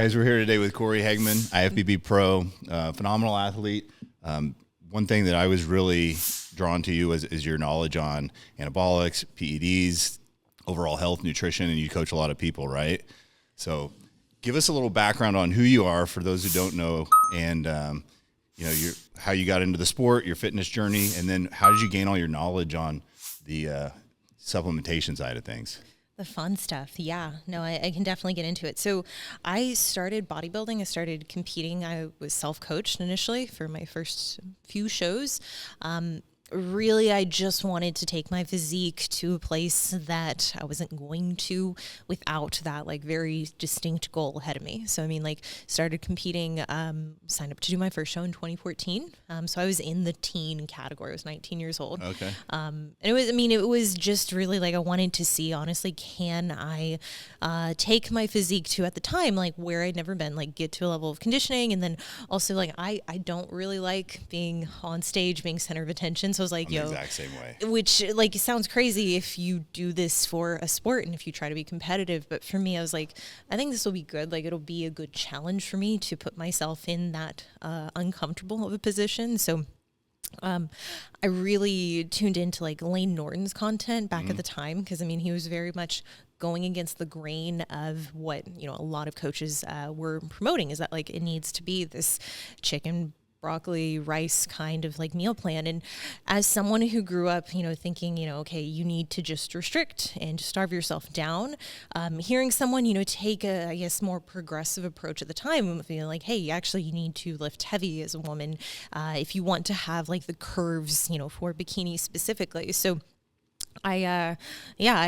guys, we're here today with Cory Hageman, IFBB Pro, phenomenal athlete. One thing that I was really drawn to you is your knowledge on anabolics, PEDs, overall health, nutrition, and you coach a lot of people, right? So give us a little background on who you are for those who don't know, and how you got into the sport, your fitness journey, and then how did you gain all your knowledge on the supplementation side of things? The fun stuff. Yeah, no, I can definitely get into it. So I started bodybuilding. I started competing. I was self-coached initially for my first few shows. Really, I just wanted to take my physique to a place that I wasn't going to without that like very distinct goal ahead of me. So, I mean, like started competing, signed up to do my first show in 2014. So I was in the teen category. I was 19 years old. Okay. And it was just really like, I wanted to see, honestly, can I take my physique to, at the time, like where I'd never been, like get to a level of conditioning. And then also like, I don't really like being on stage, being center of attention. So I was like, I'm the exact same way. Which like sounds crazy if you do this for a sport and if you try to be competitive. But for me, I was like, I think this will be good. Like it'll be a good challenge for me to put myself in that uncomfortable of a position. So I really tuned into like Lane Norton's content back at the time, because I mean, he was very much going against the grain of what, a lot of coaches were promoting, is that like it needs to be this chicken, broccoli, rice kind of like meal plan. And as someone who grew up, thinking, okay, you need to just restrict and starve yourself down, hearing someone, take a, I guess, more progressive approach at the time, feeling like, hey, actually you need to lift heavy as a woman if you want to have like the curves, for bikini specifically. So I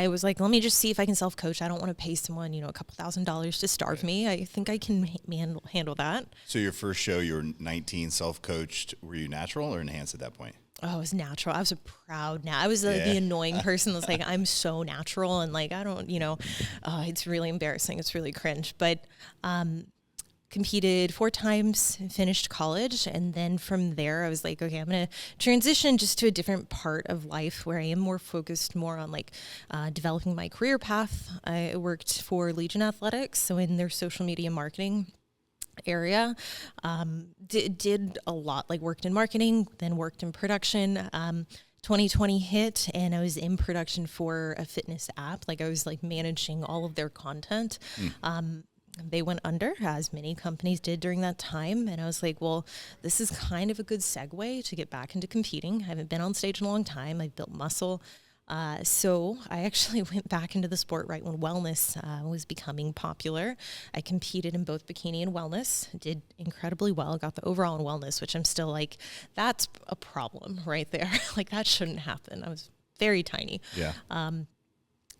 was like, let me just see if I can self-coach. I don't want to pay someone, a couple $1,000s to starve me. I think I can handle that. So your first show, you were 19, self-coached. Were you natural or enhanced at that point? Oh, it was natural. I was I was the annoying person that's like, I'm so natural. And like, I don't, it's really embarrassing. It's really cringe. But, competed 4 times, finished college. And then from there, I was like, okay, I'm going to transition just to a different part of life where I am more focused more on like developing my career path. I worked for Legion Athletics, so in their social media marketing area, did a lot, like worked in marketing, then worked in production. 2020 hit and I was in production for a fitness app. Like I was like managing all of their content. They went under, as many companies did during that time. And I was like, well, this is kind of a good segue to get back into competing. I haven't been on stage in a long time. I've built muscle. So I actually went back into the sport right when wellness was becoming popular. I competed in both bikini and wellness, did incredibly well, got the overall in wellness, which I'm still like, that's a problem right there. Like that shouldn't happen. I was very tiny. Yeah.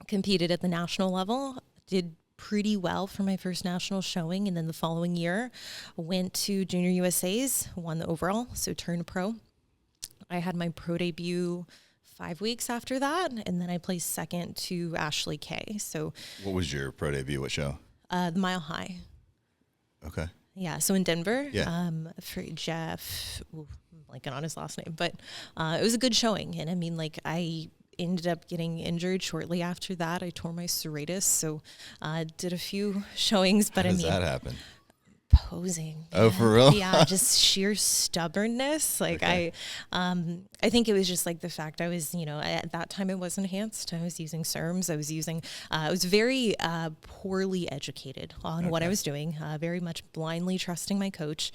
Competed at the national level, did pretty well for my first national showing. And then the following year went to Junior USA's, won the overall, so turned pro. I had my pro debut 5 weeks after that. And then I placed second to Ashley Kay. So what was your pro debut? What show? The Mile High. Okay. Yeah. So in Denver, yeah. For Jeff, I'm blanking on his last name, but it was a good showing. And I mean, like I ended up getting injured shortly after that. I tore my serratus, so did a few showings. But How does that happen? Posing. Oh, for real? Yeah, just sheer stubbornness. Like okay. I think it was just like the fact I was, at that time it was enhanced. I was using SERMs. I was very poorly educated on what I was doing. Very much blindly trusting my coach.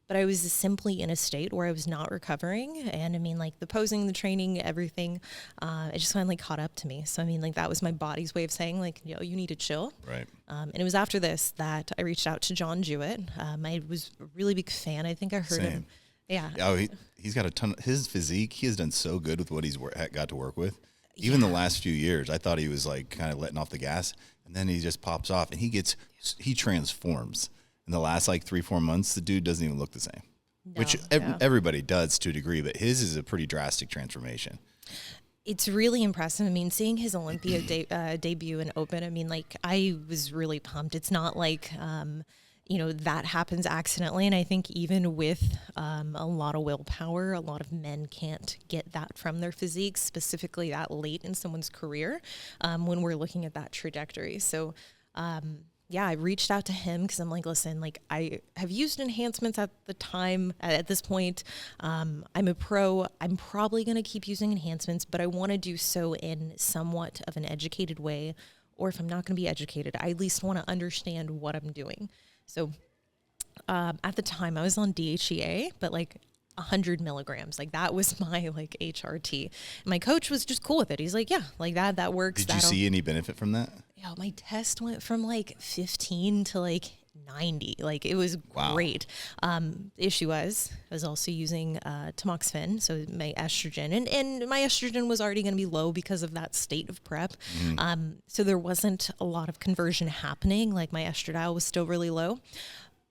But I was simply in a state where I was not recovering. And I mean, like the posing, the training, everything, it just finally caught up to me. So, I mean, like that was my body's way of saying like, you need to chill. Right. And it was after this that I reached out to John Jewett. I was a really big fan. I think I heard him. Yeah. Oh, he's got a ton of his physique. He has done so good with what he's got to work with. Even the last few years, I thought he was like kind of letting off the gas, and then he just pops off and he transforms. In the last like 3-4 months, the dude doesn't even look the same, which everybody does to a degree, but his is a pretty drastic transformation. It's really impressive. I mean, seeing his Olympia debut and open, I mean, like I was really pumped. It's not like, that happens accidentally. And I think even with a lot of willpower, a lot of men can't get that from their physique, specifically that late in someone's career when we're looking at that trajectory. So yeah, I reached out to him because I'm like, listen, like I have used enhancements at the time, at this point. I'm a pro. I'm probably going to keep using enhancements, but I want to do so in somewhat of an educated way. Or if I'm not going to be educated, I at least want to understand what I'm doing. So at the time I was on DHEA, but like 100 milligrams, like that was my like HRT. And my coach was just cool with it. He's like, yeah, like that works. Did you see any benefit from that? Yeah, my test went from like 15 to like 90. Like it was great. The issue was I was also using tamoxifen, so my estrogen, and my estrogen was already going to be low because of that state of prep. So there wasn't a lot of conversion happening. Like my estradiol was still really low.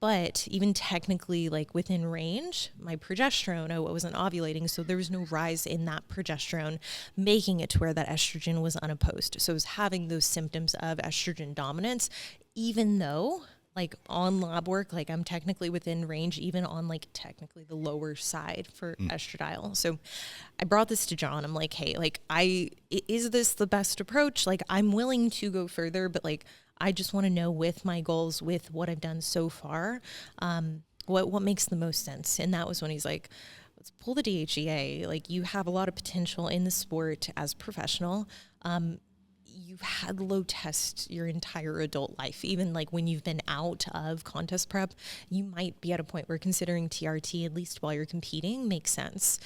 But even technically, like within range, my progesterone, I wasn't ovulating, so there was no rise in that progesterone, making it to where that estrogen was unopposed. So I was having those symptoms of estrogen dominance, even though, like on lab work, like I'm technically within range, even on like technically the lower side for estradiol. So I brought this to John. I'm like, hey, like is this the best approach? Like I'm willing to go further, but like, I just want to know with my goals, with what I've done so far, what makes the most sense. And that was when he's like, let's pull the DHEA. Like you have a lot of potential in the sport as a professional. You've had low tests your entire adult life. Even like when you've been out of contest prep, you might be at a point where considering TRT, at least while you're competing, makes sense.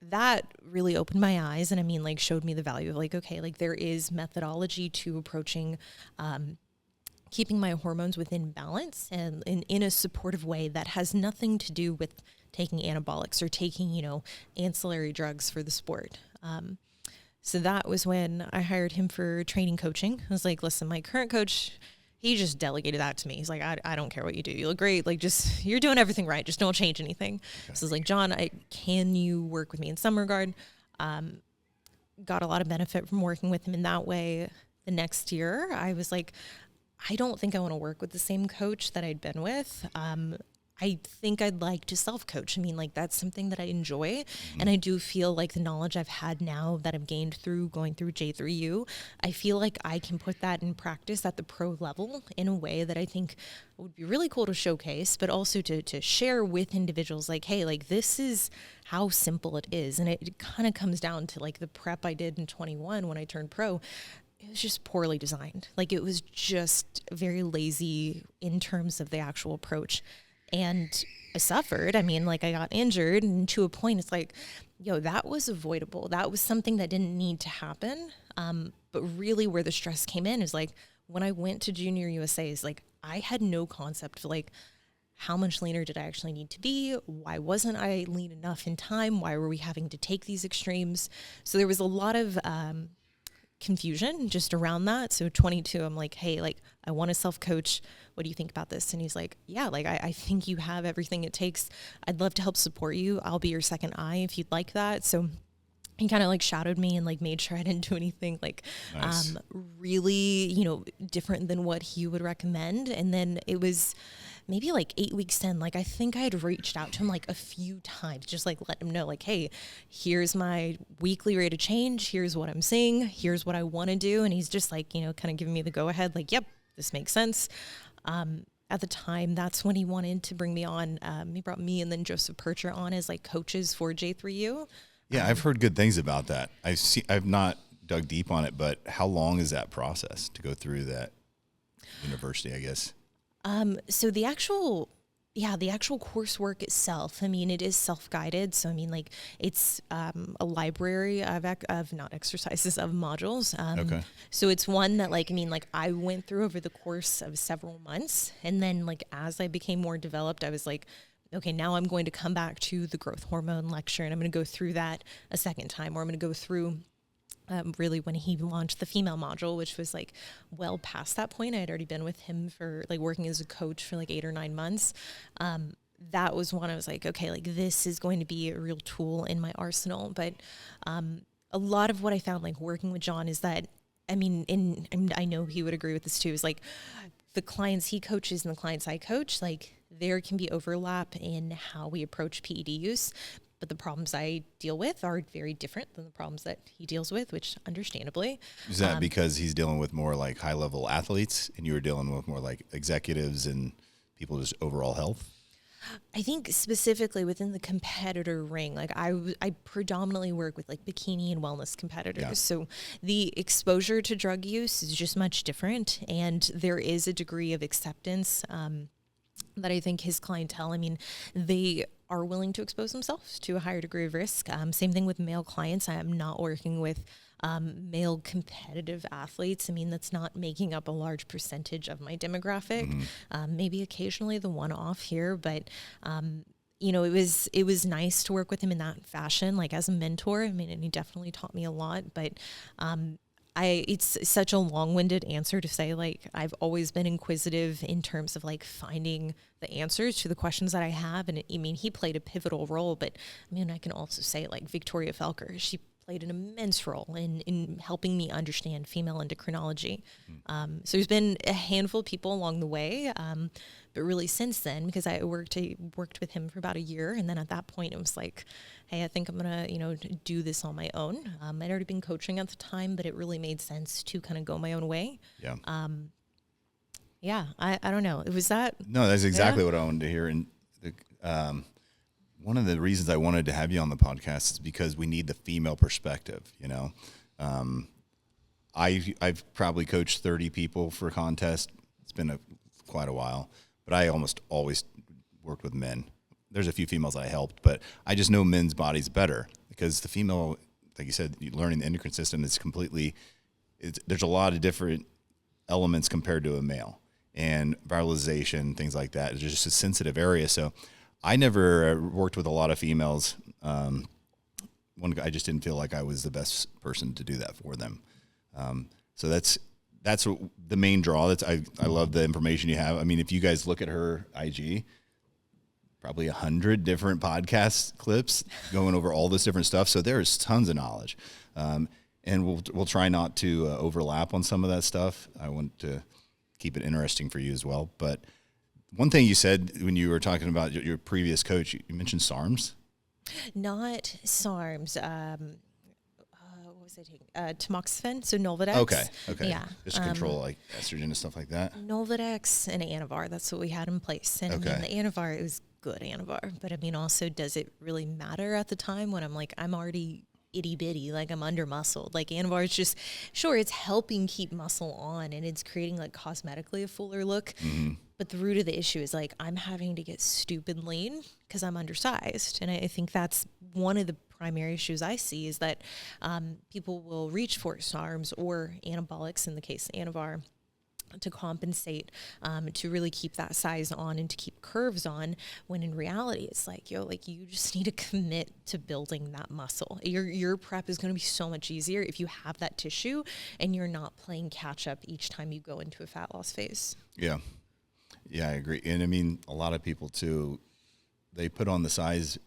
That really opened my eyes, and I mean, like showed me the value of like, okay, like there is methodology to approaching keeping my hormones within balance and in a supportive way that has nothing to do with taking anabolics or taking, ancillary drugs for the sport. So that was when I hired him for training coaching. I was like, listen, my current coach, he just delegated that to me. He's like, I don't care what you do. You look great. Like, just, you're doing everything right. Just don't change anything. Okay. So I was like, John, can you work with me in some regard? Got a lot of benefit from working with him in that way. The next year, I was like, I don't think I want to work with the same coach that I'd been with. I think I'd like to self-coach. I mean, like that's something that I enjoy. And I do feel like the knowledge I've had now that I've gained through going through J3U, I feel like I can put that in practice at the pro level in a way that I think would be really cool to showcase, but also to share with individuals like, hey, like this is how simple it is. And it kind of comes down to like the prep I did in 21 when I turned pro. It was just poorly designed. Like it was just very lazy in terms of the actual approach. And I suffered. I mean, like I got injured, and to a point, it's like, that was avoidable. That was something that didn't need to happen. But really where the stress came in is like, when I went to Junior USA, is like, I had no concept for like, how much leaner did I actually need to be? Why wasn't I lean enough in time? Why were we having to take these extremes? So there was a lot of, confusion just around that. So 22, I'm like, hey, like I want to self-coach. What do you think about this? And he's like, yeah, like I think you have everything it takes. I'd love to help support you. I'll be your second eye if you'd like that. So he kind of like shadowed me and like made sure I didn't do anything like nice. Really, different than what he would recommend. And then it was maybe like 8 weeks in, like I think I had reached out to him like a few times, just like let him know like, hey, here's my weekly rate of change. Here's what I'm seeing. Here's what I want to do. And he's just like, kind of giving me the go ahead, like, yep, this makes sense. At the time, that's when he wanted to bring me on. He brought me and then Joseph Percher on as like coaches for J3U. Yeah, I've heard good things about that. I've not dug deep on it, but how long is that process to go through that university, I guess? So the actual coursework itself, I mean, it is self-guided. So, I mean, like it's, a library of not exercises, of modules. Okay. So it's one that like, I mean, like I went through over the course of several months. And then like, as I became more developed, I was like, okay, now I'm going to come back to the growth hormone lecture and I'm going to go through that a second time, or I'm going to go through really when he launched the female module, which was like well past that point. I had already been with him for like working as a coach for like 8 or 9 months. That was one I was like, okay, like this is going to be a real tool in my arsenal. But a lot of what I found like working with John is that, I mean, and I know he would agree with this too, is like the clients he coaches and the clients I coach, like there can be overlap in how we approach PED use. But the problems I deal with are very different than the problems that he deals with, which understandably. Is that because he's dealing with more like high level athletes and you were dealing with more like executives and people just overall health? I think specifically within the competitor ring, like I predominantly work with like bikini and wellness competitors. Yeah. So the exposure to drug use is just much different. And there is a degree of acceptance that I think his clientele, I mean, they are willing to expose themselves to a higher degree of risk. Same thing with male clients. I am not working with male competitive athletes. I mean, that's not making up a large percentage of my demographic. Maybe occasionally the one-off here, but you know, it was nice to work with him in that fashion, like as a mentor. I mean, and he definitely taught me a lot, but it's such a long-winded answer to say, like, I've always been inquisitive in terms of like finding the answers to the questions that I have. And I mean, he played a pivotal role, but I mean, I can also say like Victoria Felker, she played an immense role in helping me understand female endocrinology. So there's been a handful of people along the way, but really since then, because I worked with him for about a year, and then at that point it was like, hey, I think I'm gonna, you know, do this on my own. I'd already been coaching at the time, but it really made sense to kind of go my own way. Yeah. I don't know. It was that. No, that's exactly what I wanted to hear. And one of the reasons I wanted to have you on the podcast is because we need the female perspective. You know, I've probably coached 30 people for a contest. It's been quite a while, but I almost always worked with men. There's a few females that I helped, but I just know men's bodies better because the female, like you said, learning the endocrine system is completely. There's a lot of different elements compared to a male, and viralization, things like that. It's just a sensitive area. So I never worked with a lot of females. I just didn't feel like I was the best person to do that for them. So that's what the main draw. I love the information you have. I mean, if you guys look at her IG, probably 100 different podcast clips going over all this different stuff. So there's tons of knowledge. And we'll try not to overlap on some of that stuff. I want to keep it interesting for you as well. But one thing you said when you were talking about your previous coach, you mentioned SARMs. Not SARMs. What was I taking? Tamoxifen, so Nolvadex. Okay. Yeah. Just to control like estrogen and stuff like that. Nolvadex and Anavar, that's what we had in place. And I mean, the Anavar, it was good Anavar. But I mean, also, does it really matter at the time when I'm like, I'm already itty bitty, like I'm under muscled? Like Anavar is just, sure, it's helping keep muscle on and it's creating like cosmetically a fuller look. But the root of the issue is like, I'm having to get stupid lean because I'm undersized. And I think that's one of the primary issues I see is that people will reach for SARMs or anabolics, in the case of Anavar, to compensate, to really keep that size on and to keep curves on, when in reality it's like, you just need to commit to building that muscle. Your prep is going to be so much easier if you have that tissue and you're not playing catch up each time you go into a fat loss phase. Yeah, I agree. And I mean, a lot of people too, they put on the size,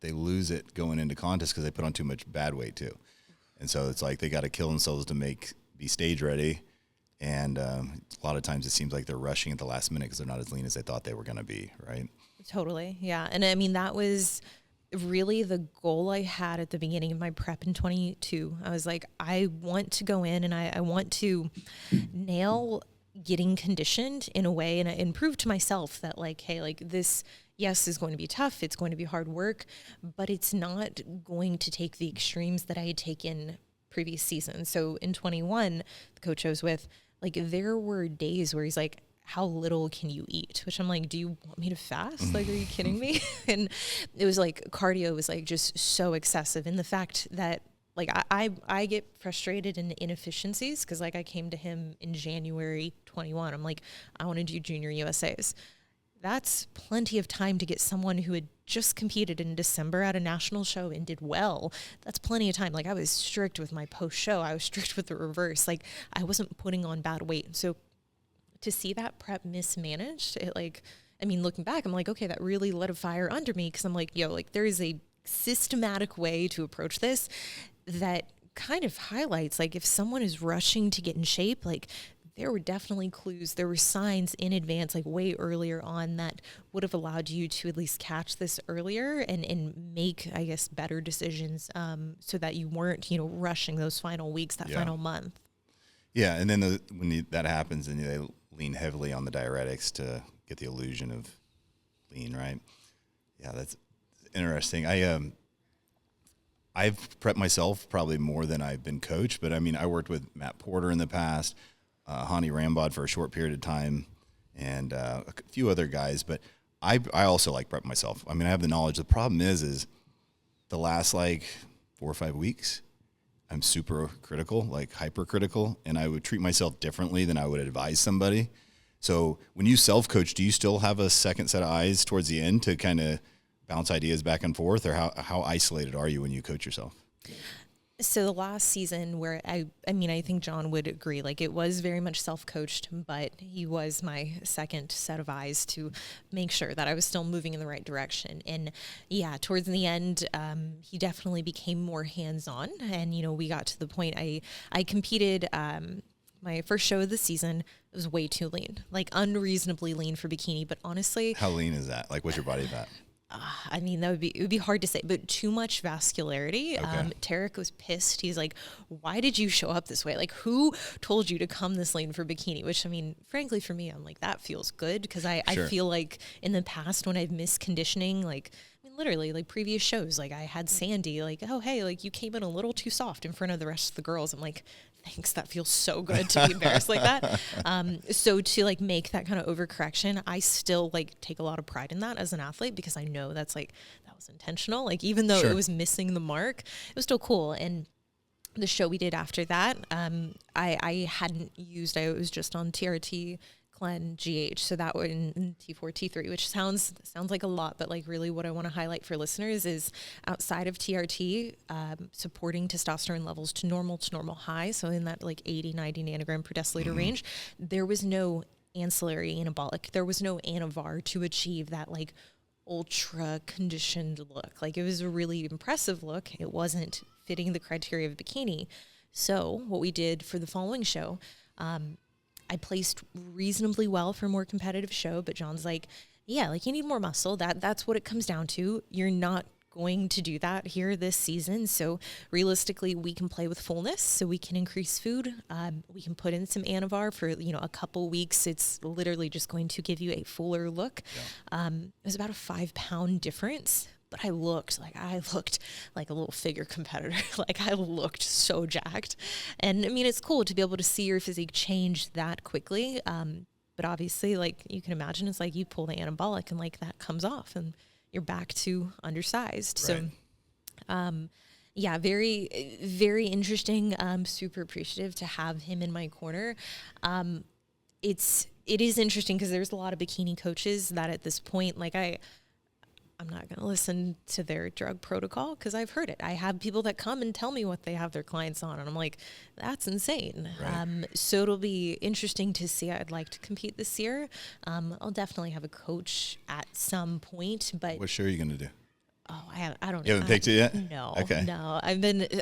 they lose it going into contests because they put on too much bad weight too. And so it's like they got to kill themselves to be stage ready. And a lot of times it seems like they're rushing at the last minute because they're not as lean as they thought they were going to be, right? Totally, yeah. And I mean, that was really the goal I had at the beginning of my prep in 22. I was like, I want to go in and I want to nail getting conditioned in a way and prove to myself that like, hey, like this, yes, is going to be tough. It's going to be hard work, but it's not going to take the extremes that I had taken previous season. So in 21, the coach I was with, like there were days where he's like, how little can you eat? Which I'm like, do you want me to fast? Like, are you kidding me? And it was like, cardio was like just so excessive. And the fact that like, I get frustrated in inefficiencies because like I came to him in January 21. I'm like, I want to do junior USAs. That's plenty of time to get someone who had just competed in December at a national show and did well. That's plenty of time. Like I was strict with my post show. I was strict with the reverse. Like I wasn't putting on bad weight. So to see that prep mismanaged, it like, I mean, looking back, I'm like, okay, that really lit a fire under me. Cause I'm like, like there is a systematic way to approach this that kind of highlights, like if someone is rushing to get in shape, like there were definitely clues. There were signs in advance, like way earlier on, that would have allowed you to at least catch this earlier and make, I guess, better decisions, so that you weren't, rushing those final weeks, that final month. Yeah, and then when that happens, then they lean heavily on the diuretics to get the illusion of lean, right? Yeah, that's interesting. I've prepped myself probably more than I've been coached, but I mean, I worked with Matt Porter in the past, Hani Rambod for a short period of time, and a few other guys, but I also like prep myself. I mean, I have the knowledge. The problem is the last like 4 or 5 weeks, I'm super critical, like hypercritical, and I would treat myself differently than I would advise somebody. So when you self-coach, do you still have a second set of eyes towards the end to kind of bounce ideas back and forth, or how isolated are you when you coach yourself? So the last season where I think John would agree, like it was very much self-coached, but he was my second set of eyes to make sure that I was still moving in the right direction. And yeah, towards the end, he definitely became more hands-on. And, we got to the point I competed, my first show of the season. It was way too lean, like unreasonably lean for bikini. But honestly, how lean is that? Like, what's your body fat? It would be hard to say, but too much vascularity. Okay. Tarek was pissed. He's like, why did you show up this way? Like, who told you to come this lean for bikini? Which, I mean, frankly, for me, I'm like, that feels good. Because I feel like in the past when I've missed conditioning, like, I mean, literally, like previous shows, like I had Sandy, like, oh, hey, like you came in a little too soft in front of the rest of the girls. I'm like, thanks, that feels so good to be embarrassed like that. So to like make that kind of overcorrection, I still like take a lot of pride in that as an athlete, because I know that's like, that was intentional. Like, even though it was missing the mark, it was still cool. And the show we did after that, I hadn't used, I was just on TRT, Clen, GH, so that one in T4, T3, which sounds like a lot, but like really what I want to highlight for listeners is outside of TRT, supporting testosterone levels to normal high, so in that like 80, 90 nanogram per deciliter range, there was no ancillary anabolic, there was no anavar to achieve that like ultra conditioned look. Like, it was a really impressive look. It wasn't fitting the criteria of bikini. So what we did for the following show, I placed reasonably well for a more competitive show, but John's like, yeah, like you need more muscle. That's what it comes down to. You're not going to do that here this season. So realistically, we can play with fullness. So we can increase food. We can put in some Anavar for, a couple weeks. It's literally just going to give you a fuller look. Yeah. It was about a 5-pound difference. But I looked like a little figure competitor. Like, I looked so jacked. And I mean, it's cool to be able to see your physique change that quickly. But obviously, like you can imagine, it's like you pull the anabolic and like that comes off and you're back to undersized. Right. So, yeah, very, very interesting. I'm super appreciative to have him in my corner. It is interesting because there's a lot of bikini coaches that at this point, like I'm not going to listen to their drug protocol because I've heard it. I have people that come and tell me what they have their clients on, and I'm like, that's insane. Right. So it'll be interesting to see. I'd like to compete this year. I'll definitely have a coach at some point. But what show are you going to do? Oh, I don't know. You haven't picked it yet? No. Okay. No.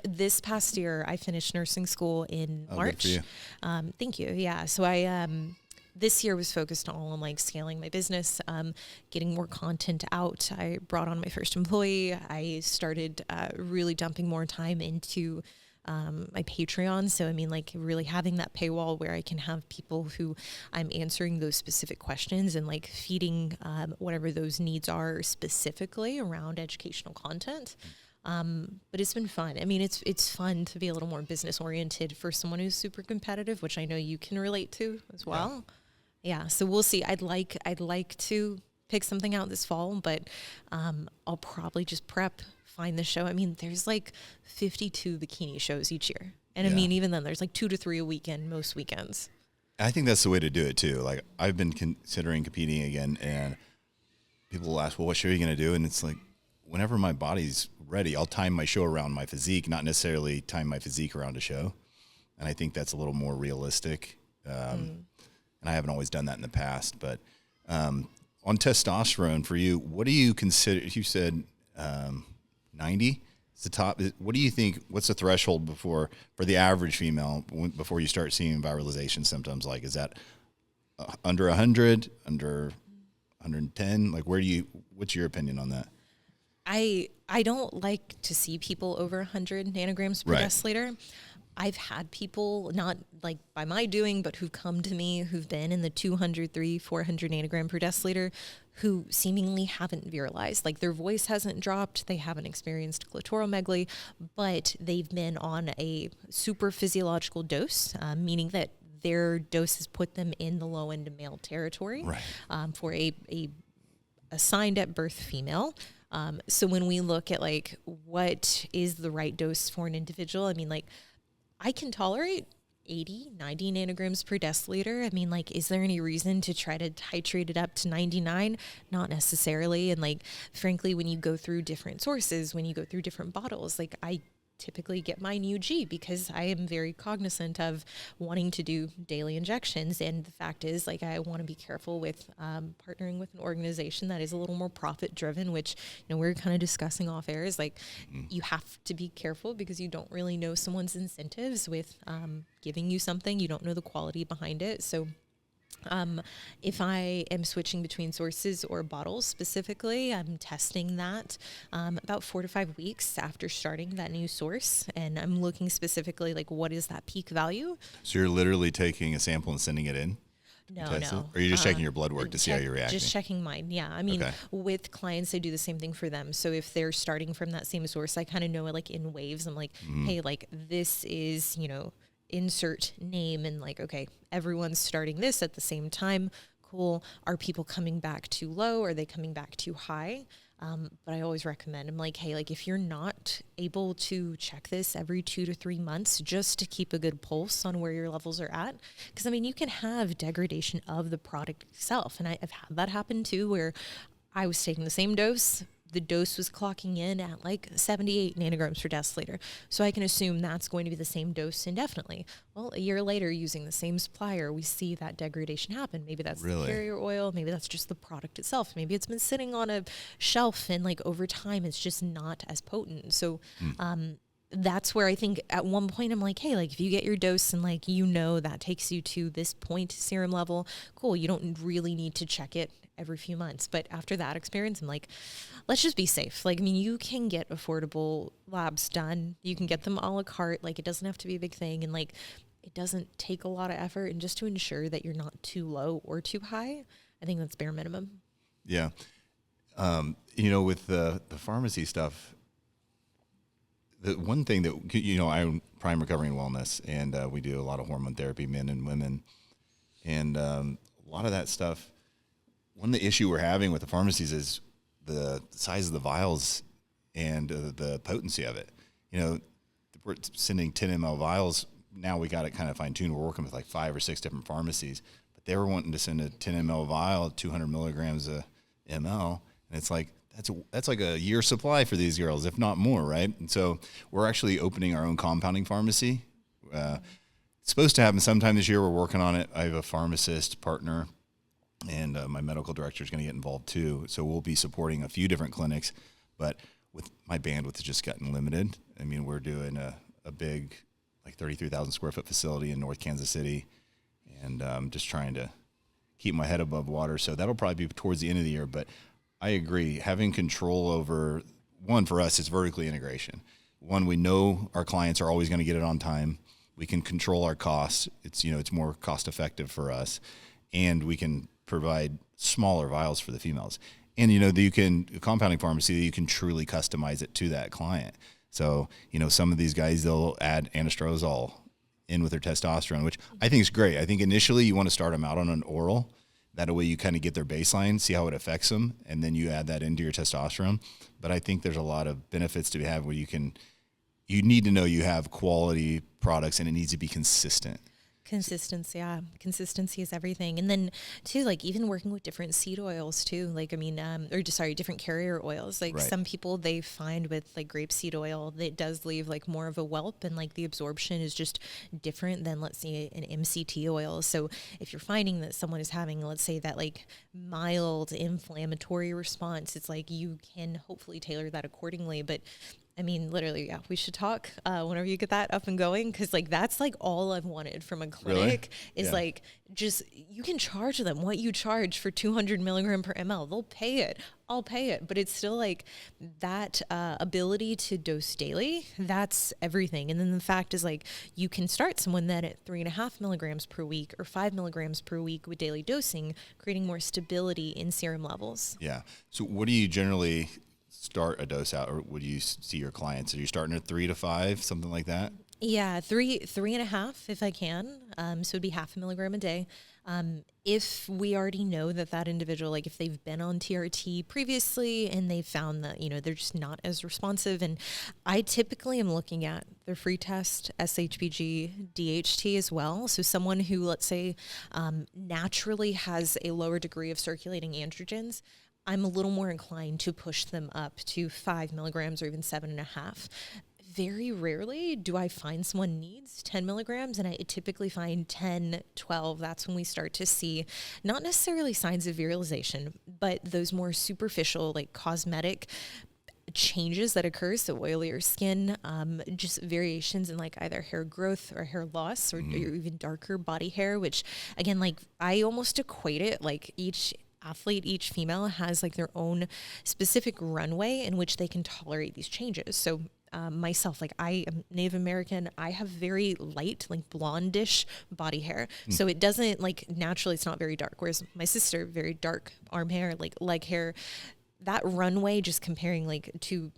This past year, I finished nursing school in March. Good for you. Thank you. Yeah. So this year was focused all on like scaling my business, getting more content out. I brought on my first employee. I started really dumping more time into my Patreon. So, I mean, like really having that paywall where I can have people who I'm answering those specific questions and like feeding whatever those needs are specifically around educational content. But it's been fun. I mean, it's fun to be a little more business oriented for someone who's super competitive, which I know you can relate to as well. Yeah, so we'll see. I'd like to pick something out this fall, but I'll probably just find the show. I mean, there's like 52 bikini shows each year. And I mean, even then, there's like 2 to 3 a weekend, most weekends. I think that's the way to do it too. Like, I've been considering competing again, and people will ask, well, what show are you going to do? And it's like, whenever my body's ready, I'll time my show around my physique, not necessarily time my physique around a show. And I think that's a little more realistic. And I haven't always done that in the past, but on testosterone for you, what do you consider? You said 90. What do you think? What's the threshold for the average female before you start seeing viralization symptoms? Like, is that under 100, under 110? Like, what's your opinion on that? I don't like to see people over 100 nanograms per Right. deciliter. I've had people, not like by my doing, but who've come to me who've been in the 200, 300, 400 nanogram per deciliter, who seemingly haven't viralized. Like their voice hasn't dropped, they haven't experienced clitoromegaly, but they've been on a super physiological dose, meaning that their dose has put them in the low end male territory, Right. for a assigned at birth female. So when we look at like what is the right dose for an individual, I mean, like I can tolerate 80, 90 nanograms per deciliter. I mean, like, is there any reason to try to titrate it up to 99? Not necessarily. And like, frankly, when you go through different sources, when you go through different bottles, like I typically get mine UG because I am very cognizant of wanting to do daily injections. And the fact is, like, I want to be careful with partnering with an organization that is a little more profit driven, which, you know, we're kind of discussing off air is like, you have to be careful because you don't really know someone's incentives with giving you something. You don't know the quality behind it. So if I am switching between sources or bottles specifically, I'm testing that about 4 to 5 weeks after starting that new source. And I'm looking specifically like, what is that peak value? So you're literally taking a sample and sending it in? No. Or are you just checking your blood work to see how you're reacting? Just checking mine. Yeah. I mean, Okay. with clients, I do the same thing for them. So if they're starting from that same source, I kind of know it like in waves. I'm like, hey, like this is, you know, insert name and like, okay, everyone's starting this at the same time. Cool. Are people coming back too low? Are they coming back too high? But I always recommend, I'm like, hey, like if you're not able to check this every 2 to 3 months, just to keep a good pulse on where your levels are at. Because I mean, you can have degradation of the product itself. And I've had that happen too, where I was taking the same dose. The dose was clocking in at like 78 nanograms per deciliter. So I can assume that's going to be the same dose indefinitely. Well, a year later, using the same supplier, we see that degradation happen. Maybe that's Really? the carrier oil. Maybe that's just the product itself. Maybe it's been sitting on a shelf and like over time, it's just not as potent. So, that's where I think at one point I'm like, hey, like if you get your dose and like, you know, that takes you to this point serum level, cool. You don't really need to check it every few months. But after that experience, I'm like, let's just be safe. Like, I mean, you can get affordable labs done. You can get them a la carte. Like, it doesn't have to be a big thing. And like, it doesn't take a lot of effort. And just to ensure that you're not too low or too high, I think that's bare minimum. Yeah. You know, with the pharmacy stuff, the one thing that, you know, I'm Prime Recovery and Wellness, and we do a lot of hormone therapy, men and women. And a lot of that stuff, one of the issue we're having with the pharmacies is the size of the vials and the potency of it. You know, we're sending 10 ml vials. Now we got it kind of fine tuned. We're working with like 5 or 6 different pharmacies, but they were wanting to send a 10 ml vial, 200 milligrams a ml. And it's like, that's like a year supply for these girls, if not more, right? And so we're actually opening our own compounding pharmacy. It's supposed to happen sometime this year. We're working on it. I have a pharmacist partner, and my medical director is going to get involved too. So we'll be supporting a few different clinics, but with my bandwidth has just gotten limited. I mean, we're doing a big, like 33,000 square foot facility in North Kansas City, and just trying to keep my head above water. So that'll probably be towards the end of the year, but I agree. Having control over, one, for us, it's vertically integration. One, we know our clients are always going to get it on time. We can control our costs. It's, you know, it's more cost effective for us, and we can provide smaller vials for the females. And, you know, you can, compounding pharmacy, you can truly customize it to that client. So, you know, some of these guys, they'll add anastrozole in with their testosterone, which I think is great. I think initially you want to start them out on an oral. That way you kind of get their baseline, see how it affects them, and then you add that into your testosterone. But I think there's a lot of benefits to have where you need to know you have quality products, and it needs to be consistent. Consistency, yeah. Consistency is everything. And then too, like even working with different seed oils too, like, I mean, different carrier oils. Like Right. some people they find with like grapeseed oil, that it does leave like more of a whelp, and like the absorption is just different than, let's say, an MCT oil. So if you're finding that someone is having, let's say, that like mild inflammatory response, it's like you can hopefully tailor that accordingly. But I mean, literally, yeah, we should talk whenever you get that up and going. Cause like, that's like all I've wanted from a clinic is like, just, you can charge them what you charge for 200 milligram per ml. They'll pay it. I'll pay it. But it's still like that ability to dose daily. That's everything. And then the fact is like, you can start someone then at 3.5 milligrams per week or 5 milligrams per week with daily dosing, creating more stability in serum levels. Yeah. So what do you generally start a dose out, or would you see your clients? Are you starting at 3 to 5, something like that? Yeah, 3.5 if I can. So it'd be 0.5 milligram a day. If we already know that individual, like if they've been on TRT previously and they found that, they're just not as responsive. And I typically am looking at their free test, SHBG, DHT as well. So someone who, let's say, naturally has a lower degree of circulating androgens, I'm a little more inclined to push them up to 5 milligrams or even 7.5. Very rarely do I find someone needs 10 milligrams, and I typically find 10, 12. That's when we start to see not necessarily signs of virilization, but those more superficial, like cosmetic changes that occur. So oilier skin, just variations in like either hair growth or hair loss or even darker body hair, which again, like I almost equate it like each athlete, each female has like their own specific runway in which they can tolerate these changes. So myself, like I am Native American, I have very light, like blondish body hair. So it doesn't like naturally, it's not very dark. Whereas my sister, very dark arm hair, like leg hair, that runway, just comparing like two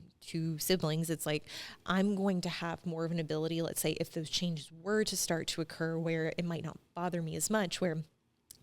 siblings, it's like I'm going to have more of an ability, let's say if those changes were to start to occur where it might not bother me as much, where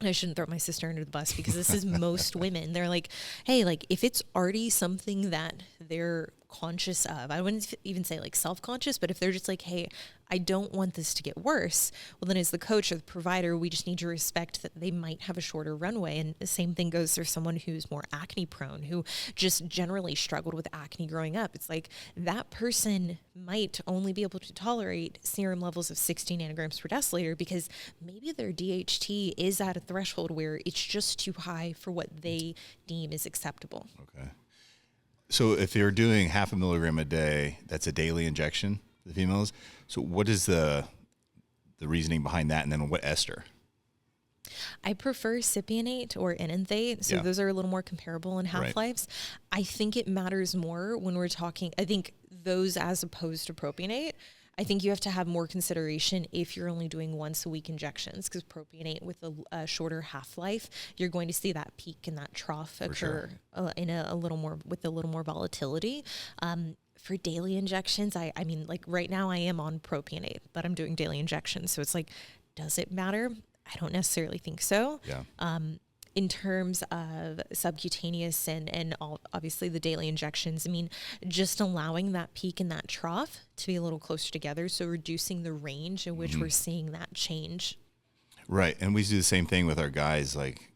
I shouldn't throw my sister under the bus because this is most women. They're like, hey, like if it's already something that they're conscious of, I wouldn't even say like self-conscious, but if they're just like, hey, I don't want this to get worse, well then as the coach or the provider, we just need to respect that they might have a shorter runway. And the same thing goes for someone who's more acne prone, who just generally struggled with acne growing up. It's like that person might only be able to tolerate serum levels of 60 nanograms per deciliter because maybe their DHT is at a threshold where it's just too high for what they deem is acceptable. Okay. So if you're doing 0.5 milligram a day, that's a daily injection for the females. So what is the reasoning behind that? And then what ester? I prefer cypionate or enanthate. So those are a little more comparable in half-lives. Right. I think it matters more when we're talking, I think those as opposed to propionate, I think you have to have more consideration if you're only doing once a week injections, because propionate with a shorter half-life, you're going to see that peak and that trough occur in a little more with a little more volatility. For daily injections, I mean, like right now I am on propionate, but I'm doing daily injections. So it's like, does it matter? I don't necessarily think so. Yeah. In terms of subcutaneous and obviously the daily injections, I mean, just allowing that peak and that trough to be a little closer together. So reducing the range in which we're seeing that change. Right. And we do the same thing with our guys. Like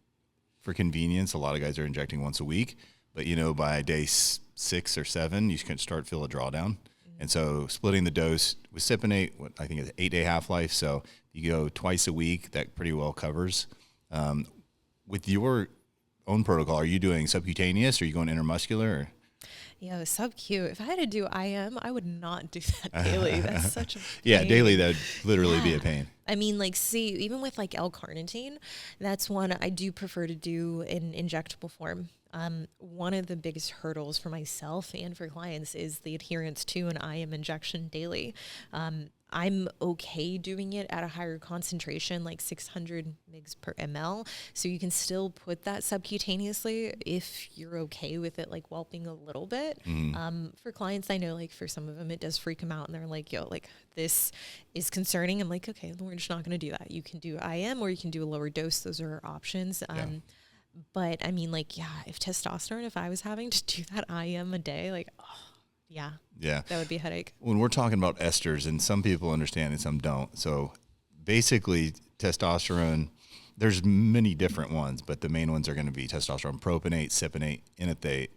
for convenience, a lot of guys are injecting once a week, but by day 6 or 7, you can start feel a drawdown. And so splitting the dose with cypionate, what I think is an 8-day half-life. So you go twice a week, that pretty well covers. With your own protocol, are you doing subcutaneous or are you going intramuscular? Or? Yeah, sub-Q. If I had to do IM, I would not do that daily. That's such a pain. Yeah, daily, that would literally be a pain. I mean, like, see, even with like L-carnitine, that's one I do prefer to do in injectable form. One of the biggest hurdles for myself and for clients is the adherence to an IM injection daily. I'm okay doing it at a higher concentration, like 600 mg per ml. So you can still put that subcutaneously if you're okay with it, like whelping a little bit. For clients, I know like for some of them, it does freak them out and they're like, yo, like this is concerning. I'm like, okay, we're just not going to do that. You can do IM or you can do a lower dose. Those are our options. But I mean, like, yeah, if I was having to do that IM a day, like, oh, yeah, that would be a headache. When we're talking about esters, and some people understand and some don't. So basically testosterone, there's many different ones, but the main ones are going to be testosterone propionate, cypionate, enanthate,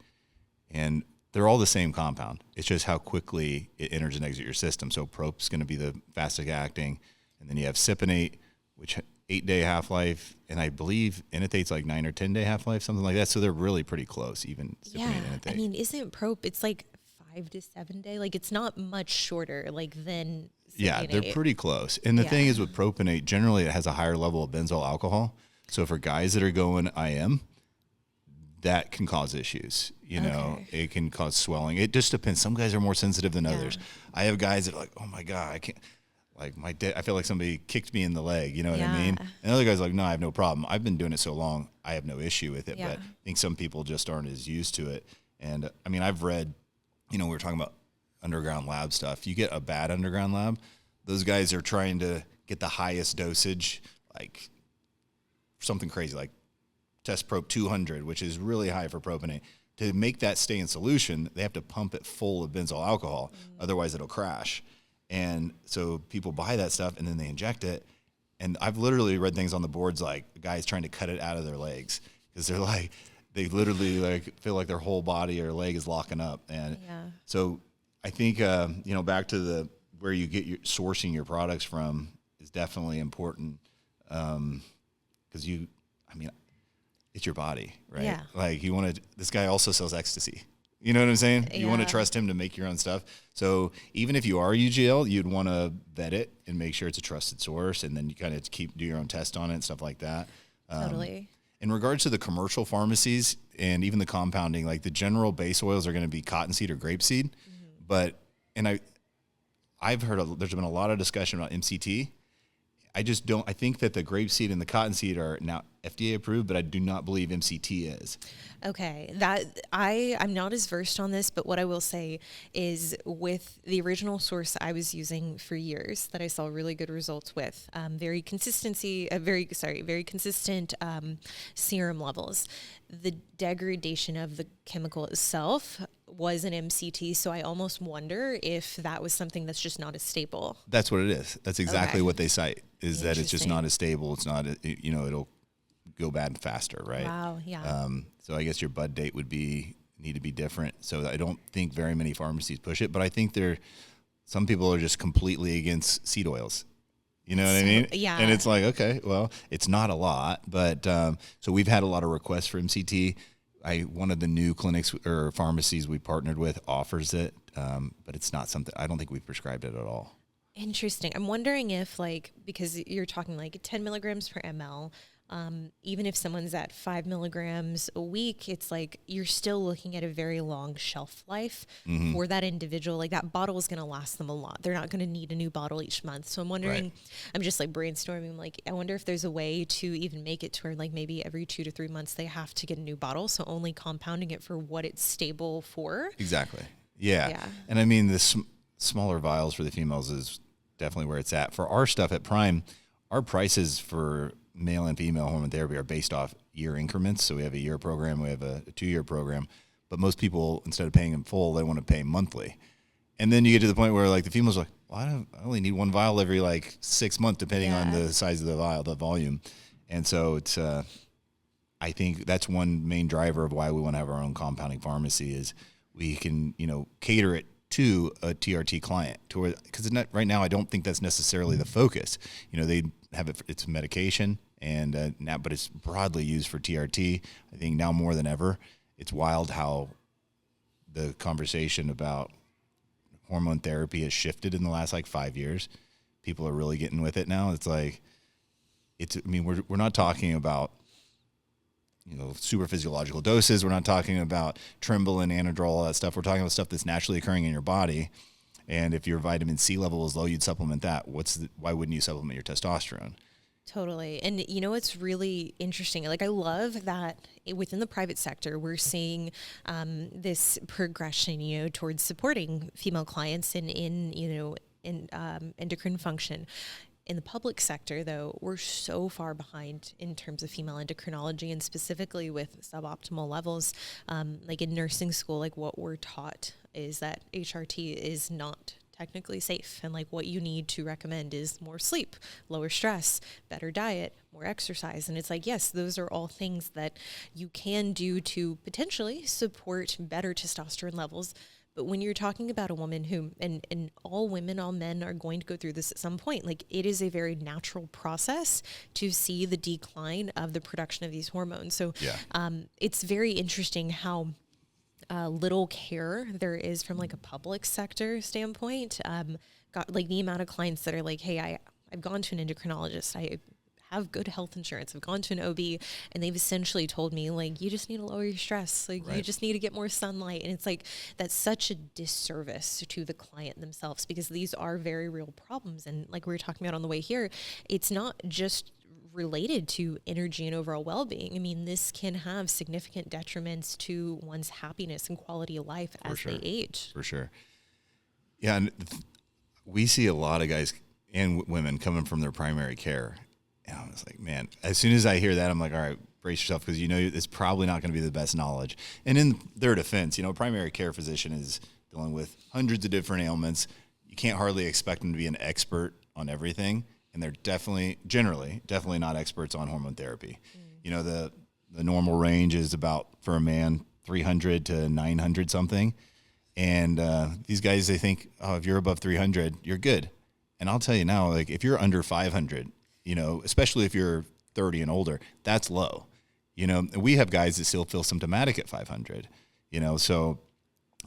and they're all the same compound. It's just how quickly it enters and exits your system. So prope's going to be the fastest acting, and then you have cypionate, which 8-day half-life, and I believe enanthate's like 9 or 10-day half-life, something like that. So they're really pretty close, even cypionate and enanthate. I mean, isn't prope, it's like 5 to 7 day. Like it's not much shorter like than Yeah, they're pretty close. And the thing is with propionate, generally it has a higher level of benzyl alcohol. So for guys that are going IM, that can cause issues. You know, it can cause swelling. It just depends. Some guys are more sensitive than others. I have guys that are like, oh my God, I can't, like I feel like somebody kicked me in the leg. You know what I mean? And other guys are like, no, I have no problem. I've been doing it so long, I have no issue with it. But I think some people just aren't as used to it. And I mean, I've read, you know, we were talking about underground lab stuff. You get a bad underground lab, those guys are trying to get the highest dosage, like something crazy, like test prop 200, which is really high for propionate. To make that stay in solution, they have to pump it full of benzyl alcohol. Otherwise it'll crash. And so people buy that stuff and then they inject it. And I've literally read things on the boards like guys trying to cut it out of their legs because they're like, they literally like feel like their whole body or leg is locking up. And so I think, you know, back to where you get your sourcing your products from is definitely important. Cause I mean, it's your body, right? Yeah. Like this guy also sells ecstasy. You know what I'm saying? You want to trust him to make your own stuff. So even if you are UGL, you'd want to vet it and make sure it's a trusted source. And then you kind of do your own test on it and stuff like that. Totally. In regards to the commercial pharmacies and even the compounding, like the general base oils are going to be cottonseed or grapeseed. But, and I've heard there's been a lot of discussion about MCT. I think that the grapeseed and the cottonseed are now FDA approved, but I do not believe MCT is. Okay, I'm not as versed on this, but what I will say is with the original source I was using for years that I saw really good results with, very consistent serum levels. The degradation of the chemical itself was an MCT, so I almost wonder if that was something that's just not as stable. That's what it is. That's exactly what they cite, is that it's just not as stable. It's not, you know, it'll go bad faster, right? Wow, yeah. So I guess your bud date would need to be different. So I don't think very many pharmacies push it, but I think some people are just completely against seed oils. You know what I mean? Yeah. And it's like, okay, well, it's not a lot, but so we've had a lot of requests for MCT. One of the new clinics or pharmacies we partnered with offers it, but it's not something, I don't think we've prescribed it at all. Interesting. I'm wondering if because you're talking like 10 milligrams per ml, even if someone's at 5 milligrams a week, it's like you're still looking at a very long shelf life for that individual. Like that bottle is going to last them a lot. They're not going to need a new bottle each month. So I'm wondering, I'm just like brainstorming, like I wonder if there's a way to even make it to where like maybe every 2 to 3 months they have to get a new bottle. So only compounding it for what it's stable for. Exactly. Yeah. And I mean, the smaller vials for the females is definitely where it's at. For our stuff at Prime, our prices for male and female hormone therapy are based off year increments. So we have a year program, we have a 2-year program, but most people, instead of paying in full, they want to pay monthly. And then you get to the point where like the female's like, well, I only need 1 vial every like 6 months, depending on the size of the vial, the volume. And so it's, I think that's one main driver of why we want to have our own compounding pharmacy is we can, you know, cater it to a TRT client because right now I don't think that's necessarily the focus. You know, they have it's medication and now, but it's broadly used for TRT. I think now more than ever, it's wild how the conversation about hormone therapy has shifted in the last like 5 years. People are really getting with it now. It's like, I mean, we're not talking about, you know, super physiological doses. We're not talking about Trimble and Anadrol, all that stuff. We're talking about stuff that's naturally occurring in your body. And if your vitamin C level is low, you'd supplement that. Why wouldn't you supplement your testosterone? Totally. And you know, it's really interesting. Like I love that within the private sector, we're seeing this progression, you know, towards supporting female clients in endocrine function. In the public sector, though, we're so far behind in terms of female endocrinology and specifically with suboptimal levels. Like in nursing school, like what we're taught is that HRT is not technically safe. And like what you need to recommend is more sleep, lower stress, better diet, more exercise. And it's like, yes, those are all things that you can do to potentially support better testosterone levels. But when you're talking about a woman who, and all women, all men are going to go through this at some point, like it is a very natural process to see the decline of the production of these hormones. So it's very interesting how little care there is from like a public sector standpoint. Got like the amount of clients that are like, hey, I've gone to an endocrinologist. I have good health insurance. I've gone to an OB, and they've essentially told me like, you just need to lower your stress. Like you just need to get more sunlight. And it's like, that's such a disservice to the client themselves, because these are very real problems. And like we were talking about on the way here, it's not just related to energy and overall well-being. I mean, this can have significant detriments to one's happiness and quality of life as they age. For sure. Yeah. And we see a lot of guys and women coming from their primary care. And I was like, man, as soon as I hear that, I'm like, all right, brace yourself, because you know it's probably not going to be the best knowledge. And in their defense, you know, a primary care physician is dealing with hundreds of different ailments. You can't hardly expect them to be an expert on everything. And they're definitely not experts on hormone therapy. You know, the normal range is about, for a man, 300 to 900 something. And these guys, they think, oh, if you're above 300, you're good. And I'll tell you now, like if you're under 500, you know, especially if you're 30 and older, that's low. You know, we have guys that still feel symptomatic at 500, you know, so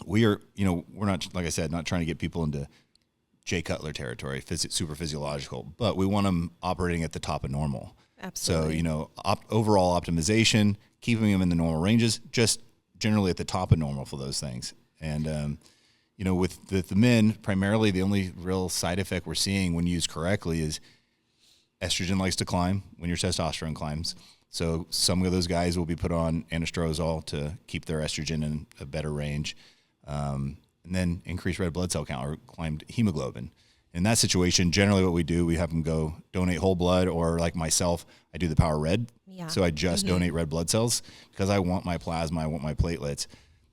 we are, you know, we're not, like I said, not trying to get people into Jay Cutler territory, super physiological, but we want them operating at the top of normal. Absolutely. So, you know, overall optimization, keeping them in the normal ranges, just generally at the top of normal for those things. And, you know, with the men, primarily the only real side effect we're seeing when used correctly is estrogen likes to climb when your testosterone climbs. So some of those guys will be put on anastrozole to keep their estrogen in a better range, and then increase red blood cell count or climbed hemoglobin. In that situation, generally what we do, we have them go donate whole blood, or like myself, I do the Power Red. Yeah. So I just donate red blood cells because I want my plasma, I want my platelets.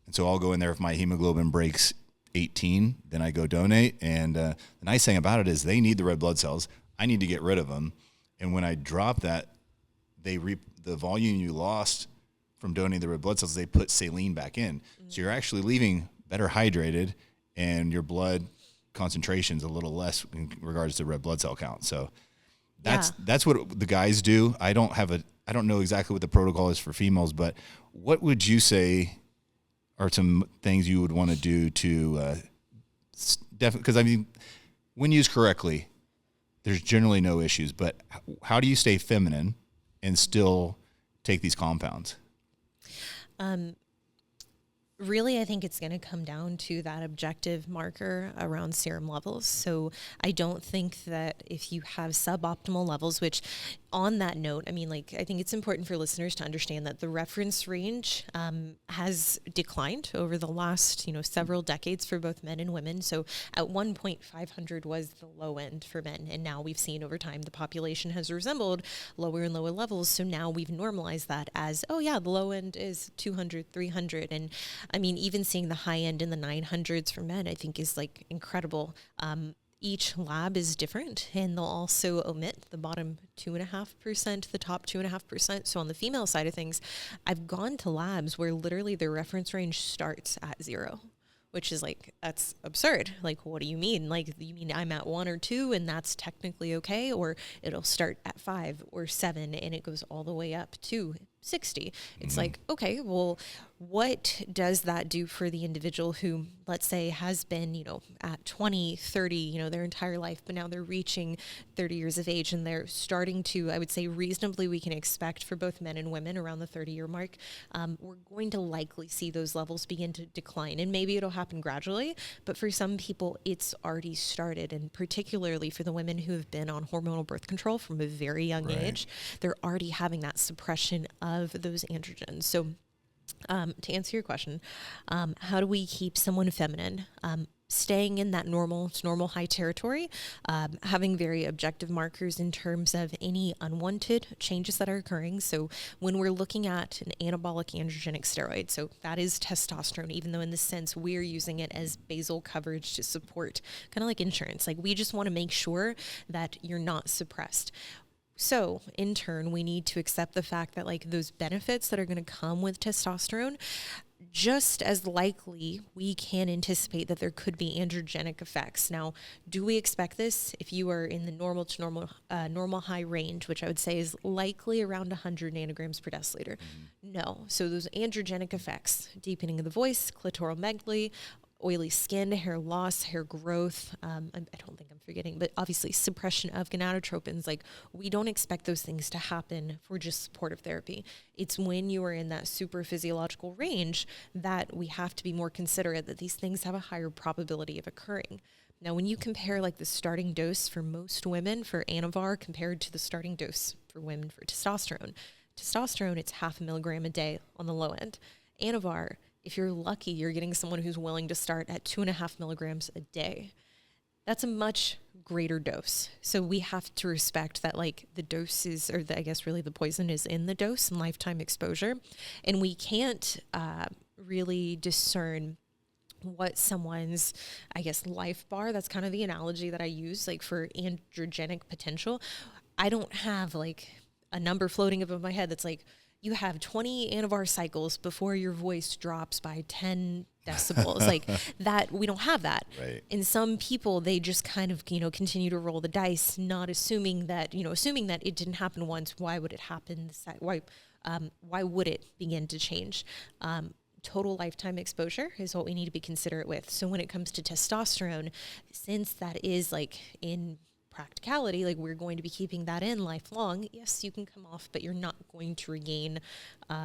And so I'll go in there if my hemoglobin breaks 18, then I go donate. And the nice thing about it is they need the red blood cells. I need to get rid of them. And when I drop that, they reap the volume you lost from donating the red blood cells, they put saline back in. So you're actually leaving better hydrated, and your blood concentration's a little less in regards to red blood cell count. So that's what the guys do. I don't know exactly what the protocol is for females, but what would you say are some things you would want to do to because I mean, when used correctly, there's generally no issues, but how do you stay feminine and still take these compounds? Really, I think it's going to come down to that objective marker around serum levels. So I don't think that if you have suboptimal levels, which on that note, I mean, like, I think it's important for listeners to understand that the reference range has declined over the last, several decades for both men and women. So at one point, 500 was the low end for men. And now we've seen over time, the population has resembled lower and lower levels. So now we've normalized that as, oh yeah, the low end is 200, 300. And I mean, even seeing the high end in the 900s for men, I think is like incredible. Each lab is different, and they'll also omit the bottom 2.5%, the top 2.5%. So on the female side of things, I've gone to labs where literally their reference range starts at 0, which is like, that's absurd. Like, what do you mean? Like, you mean I'm at 1 or 2 and that's technically okay? Or it'll start at 5 or 7 and it goes all the way up to 60. It's like, okay, well, what does that do for the individual who, let's say, has been, at 20, 30, their entire life, but now they're reaching 30 years of age and they're starting to, I would say reasonably, we can expect for both men and women around the 30-year mark, we're going to likely see those levels begin to decline. And maybe it'll happen gradually, but for some people, it's already started. And particularly for the women who have been on hormonal birth control from a very young age, they're already having that suppression of those androgens. So to answer your question, how do we keep someone feminine? Staying in that normal high territory, having very objective markers in terms of any unwanted changes that are occurring. So when we're looking at an anabolic androgenic steroid, so that is testosterone, even though in this sense we're using it as basal coverage to support, kind of like insurance. Like, we just want to make sure that you're not suppressed. So in turn, we need to accept the fact that like those benefits that are going to come with testosterone, just as likely, we can anticipate that there could be androgenic effects. Now, do we expect this? If you are in the normal to normal high range, which I would say is likely around 100 nanograms per deciliter, no. So those androgenic effects, deepening of the voice, clitoral megaly, oily skin, hair loss, hair growth. I don't think I'm forgetting, but obviously suppression of gonadotropins. Like, we don't expect those things to happen for just supportive therapy. It's when you are in that super physiological range that we have to be more considerate that these things have a higher probability of occurring. Now, when you compare like the starting dose for most women for Anavar compared to the starting dose for women for testosterone, it's 0.5 milligram a day on the low end. Anavar, if you're lucky, you're getting someone who's willing to start at 2.5 milligrams a day. That's a much greater dose. So we have to respect that, like, the dose is, or I guess really the poison is in the dose and lifetime exposure. And we can't really discern what someone's, I guess, life bar, that's kind of the analogy that I use, like, for androgenic potential. I don't have like a number floating above my head that's like, you have 20 Anavar cycles before your voice drops by 10 decibels. Like that, we don't have that. Right. And some people, they just kind of, continue to roll the dice, not assuming that, assuming that it didn't happen once. Why would it happen? Why would it begin to change? Total lifetime exposure is what we need to be considerate with. So when it comes to testosterone, since that is like in practicality, like we're going to be keeping that in lifelong. Yes, you can come off, but you're not going to regain,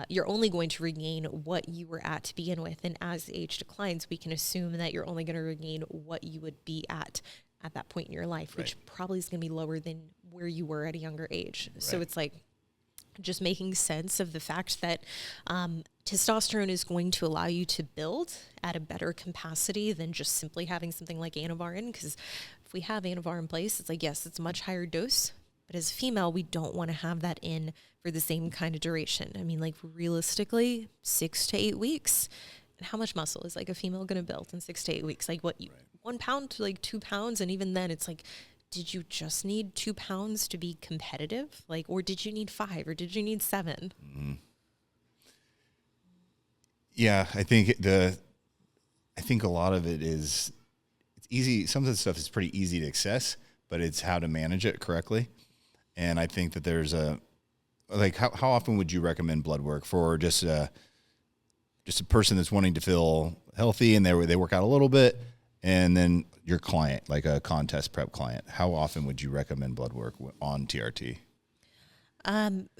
you're only going to regain what you were at to begin with. And as age declines, we can assume that you're only going to regain what you would be at that point in your life, right, which probably is going to be lower than where you were at a younger age. Right. So it's like just making sense of the fact that testosterone is going to allow you to build at a better capacity than just simply having something like Anavar in, because if we have Anavar in place, it's like, yes, it's a much higher dose, but as a female, we don't want to have that in for the same kind of duration. I mean, like realistically, 6 to 8 weeks. And how much muscle is like a female going to build in 6 to 8 weeks? Like what, 1 pound to like 2 pounds? And even then it's like, did you just need 2 pounds to be competitive? Like, or did you need 5 or did you need 7? Mm-hmm. Yeah, I think a lot of it is, it's easy. Some of the stuff is pretty easy to access, but it's how to manage it correctly. And I think that there's how often would you recommend blood work for just a person that's wanting to feel healthy and they work out a little bit, and then your client, like a contest prep client, how often would you recommend blood work on TRT?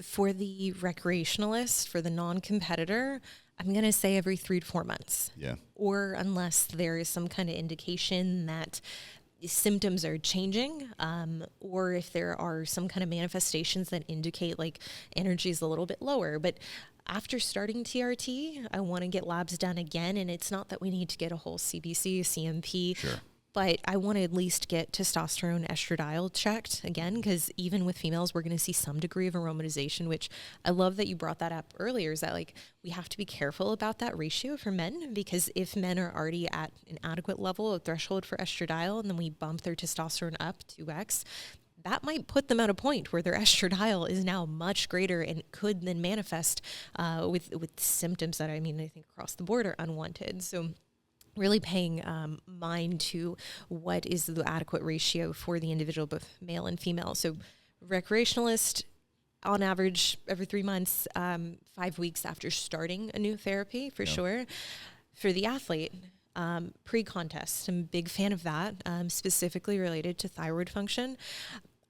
For the recreationalist, for the non-competitor, I'm going to say every 3 to 4 months. Yeah. Or unless there is some kind of indication that symptoms are changing, or if there are some kind of manifestations that indicate like energy is a little bit lower. But after starting TRT, I want to get labs done again. And it's not that we need to get a whole CBC, CMP. Sure. But I want to at least get testosterone estradiol checked again, because even with females, we're going to see some degree of aromatization, which I love that you brought that up earlier, is that like we have to be careful about that ratio for men, because if men are already at an adequate level of threshold for estradiol and then we bump their testosterone up 2x, that might put them at a point where their estradiol is now much greater and could then manifest with symptoms that, I think across the board are unwanted. So really paying mind to what is the adequate ratio for the individual, both male and female. So recreationalist, on average, every 3 months, 5 weeks after starting a new therapy, for sure. For the athlete, pre-contest, I'm a big fan of that, specifically related to thyroid function.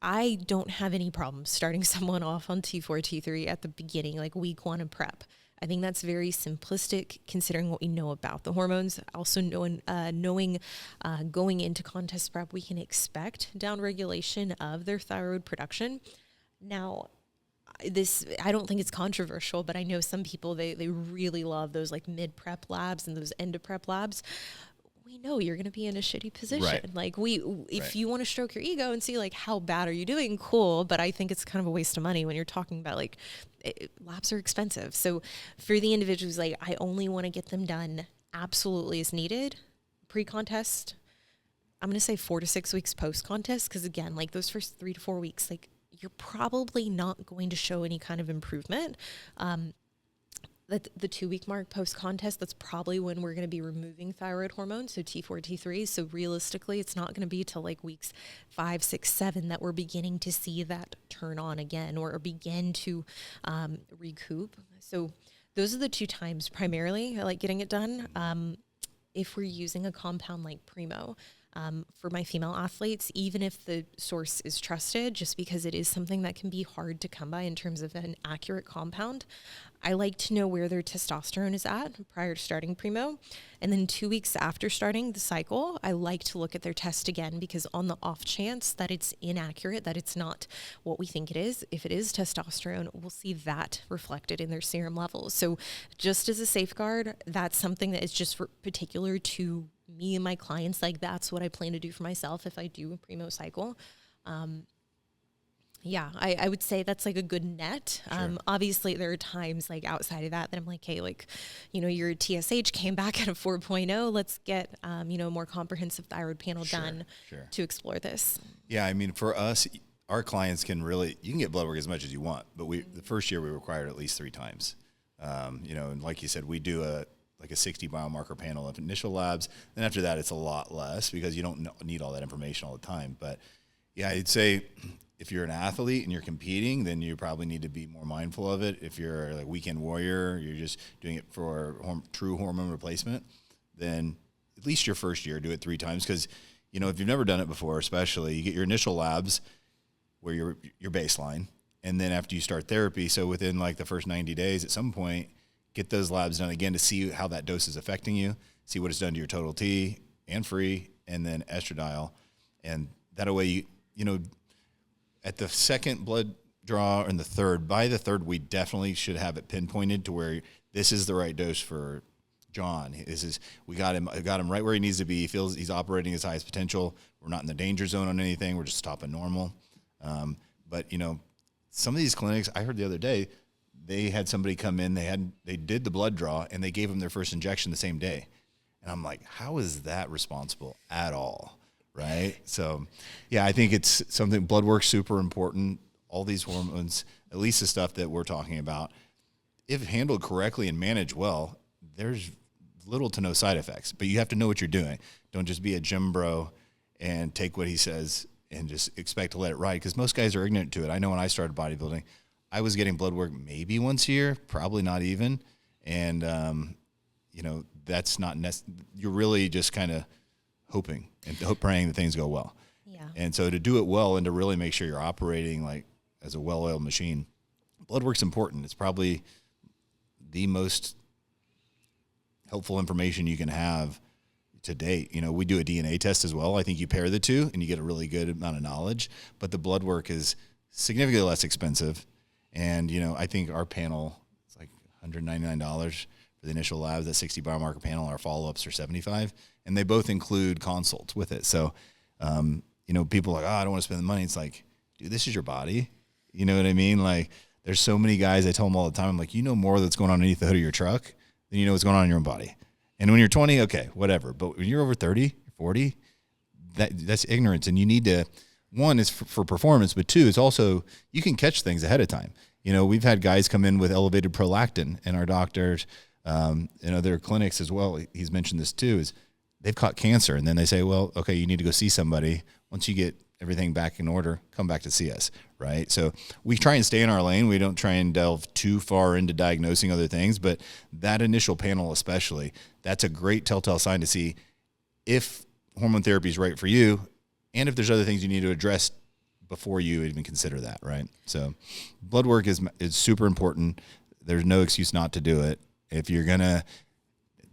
I don't have any problems starting someone off on T4, T3 at the beginning, like week 1 of prep. I think that's very simplistic considering what we know about the hormones. Also knowing going into contest prep, we can expect downregulation of their thyroid production. Now, I don't think it's controversial, but I know some people, they really love those like mid-prep labs and those end-of-prep labs. We know you're going to be in a shitty position. Right. Like if you want to stroke your ego and see like how bad are you doing, cool. But I think it's kind of a waste of money when you're talking about like labs are expensive. So for the individuals, like I only want to get them done absolutely as needed. Pre-contest, I'm going to say 4 to 6 weeks post-contest. Cause again, like those first 3 to 4 weeks, like you're probably not going to show any kind of improvement. the 2-week mark post-contest, that's probably when we're going to be removing thyroid hormone, so T4, T3. So realistically, it's not going to be till like weeks 5, 6, 7 that we're beginning to see that turn on again or begin to recoup. So those are the 2 times primarily I like getting it done. If we're using a compound like Primo, for my female athletes, even if the source is trusted, just because it is something that can be hard to come by in terms of an accurate compound, I like to know where their testosterone is at prior to starting Primo. And then 2 weeks after starting the cycle, I like to look at their test again, because on the off chance that it's inaccurate, that it's not what we think it is, if it is testosterone, we'll see that reflected in their serum levels. So just as a safeguard, that's something that is just for particular to me and my clients. Like, that's what I plan to do for myself if I do a Primo cycle. Yeah, I would say that's like a good net. Sure. Obviously, there are times like outside of that I'm like, hey, like, your TSH came back at a 4.0. Let's get, a more comprehensive thyroid panel done to explore this. Yeah, I mean, for us, our clients you can get blood work as much as you want, but the first year we required at least 3 times. And like you said, we do a 60 biomarker panel of initial labs. Then after that, it's a lot less because you don't need all that information all the time. But yeah, I'd say if you're an athlete and you're competing, then you probably need to be more mindful of it. If you're like weekend warrior, you're just doing it for true hormone replacement, then at least your first year, do it 3 times. Because, if you've never done it before, especially, you get your initial labs where your baseline. And then after you start therapy, so within like the first 90 days, at some point, get those labs done again to see how that dose is affecting you, see what it's done to your total T and free, and then estradiol. And that way, at the second blood draw and the third, by the third, we definitely should have it pinpointed to where this is the right dose for John. We got him right where he needs to be. He feels he's operating his highest potential. We're not in the danger zone on anything. We're just stopping normal. But some of these clinics, I heard the other day, they had somebody come in, they did the blood draw and they gave them their first injection the same day. And I'm like, how is that responsible at all? Right. So yeah, I think it's something, blood work's super important. All these hormones, at least the stuff that we're talking about, if handled correctly and managed well, there's little to no side effects, but you have to know what you're doing. Don't just be a gym bro and take what he says and just expect to let it ride. Cause most guys are ignorant to it. I know when I started bodybuilding, I was getting blood work maybe once a year, probably not even. And, that's not you're really just kind of hoping and praying that things go well. Yeah. And so to do it well and to really make sure you're operating like as a well-oiled machine, blood work's important. It's probably the most helpful information you can have to date. We do a DNA test as well. I think you pair the two and you get a really good amount of knowledge, but the blood work is significantly less expensive. And, I think our panel is like $199 for the initial labs, that 60 biomarker panel. Our follow-ups are $75, and they both include consults with it. So, people are like, I don't want to spend the money. It's like, dude, this is your body. You know what I mean? Like, there's so many guys, I tell them all the time, I'm like, more that's going on underneath the hood of your truck than you know what's going on in your own body. And when you're 20, okay, whatever. But when you're over 30, 40, that's ignorance. And you need to, one is for performance, but two, it's also, you can catch things ahead of time. We've had guys come in with elevated prolactin, and our doctors, in other clinics as well, he's mentioned this too, is they've caught cancer. And then they say, well, okay, you need to go see somebody. Once you get everything back in order, come back to see us, right? So we try and stay in our lane. We don't try and delve too far into diagnosing other things, but that initial panel especially, that's a great telltale sign to see if hormone therapy is right for you and if there's other things you need to address before you even consider that, right? So blood work is super important. There's no excuse not to do it. If you're going to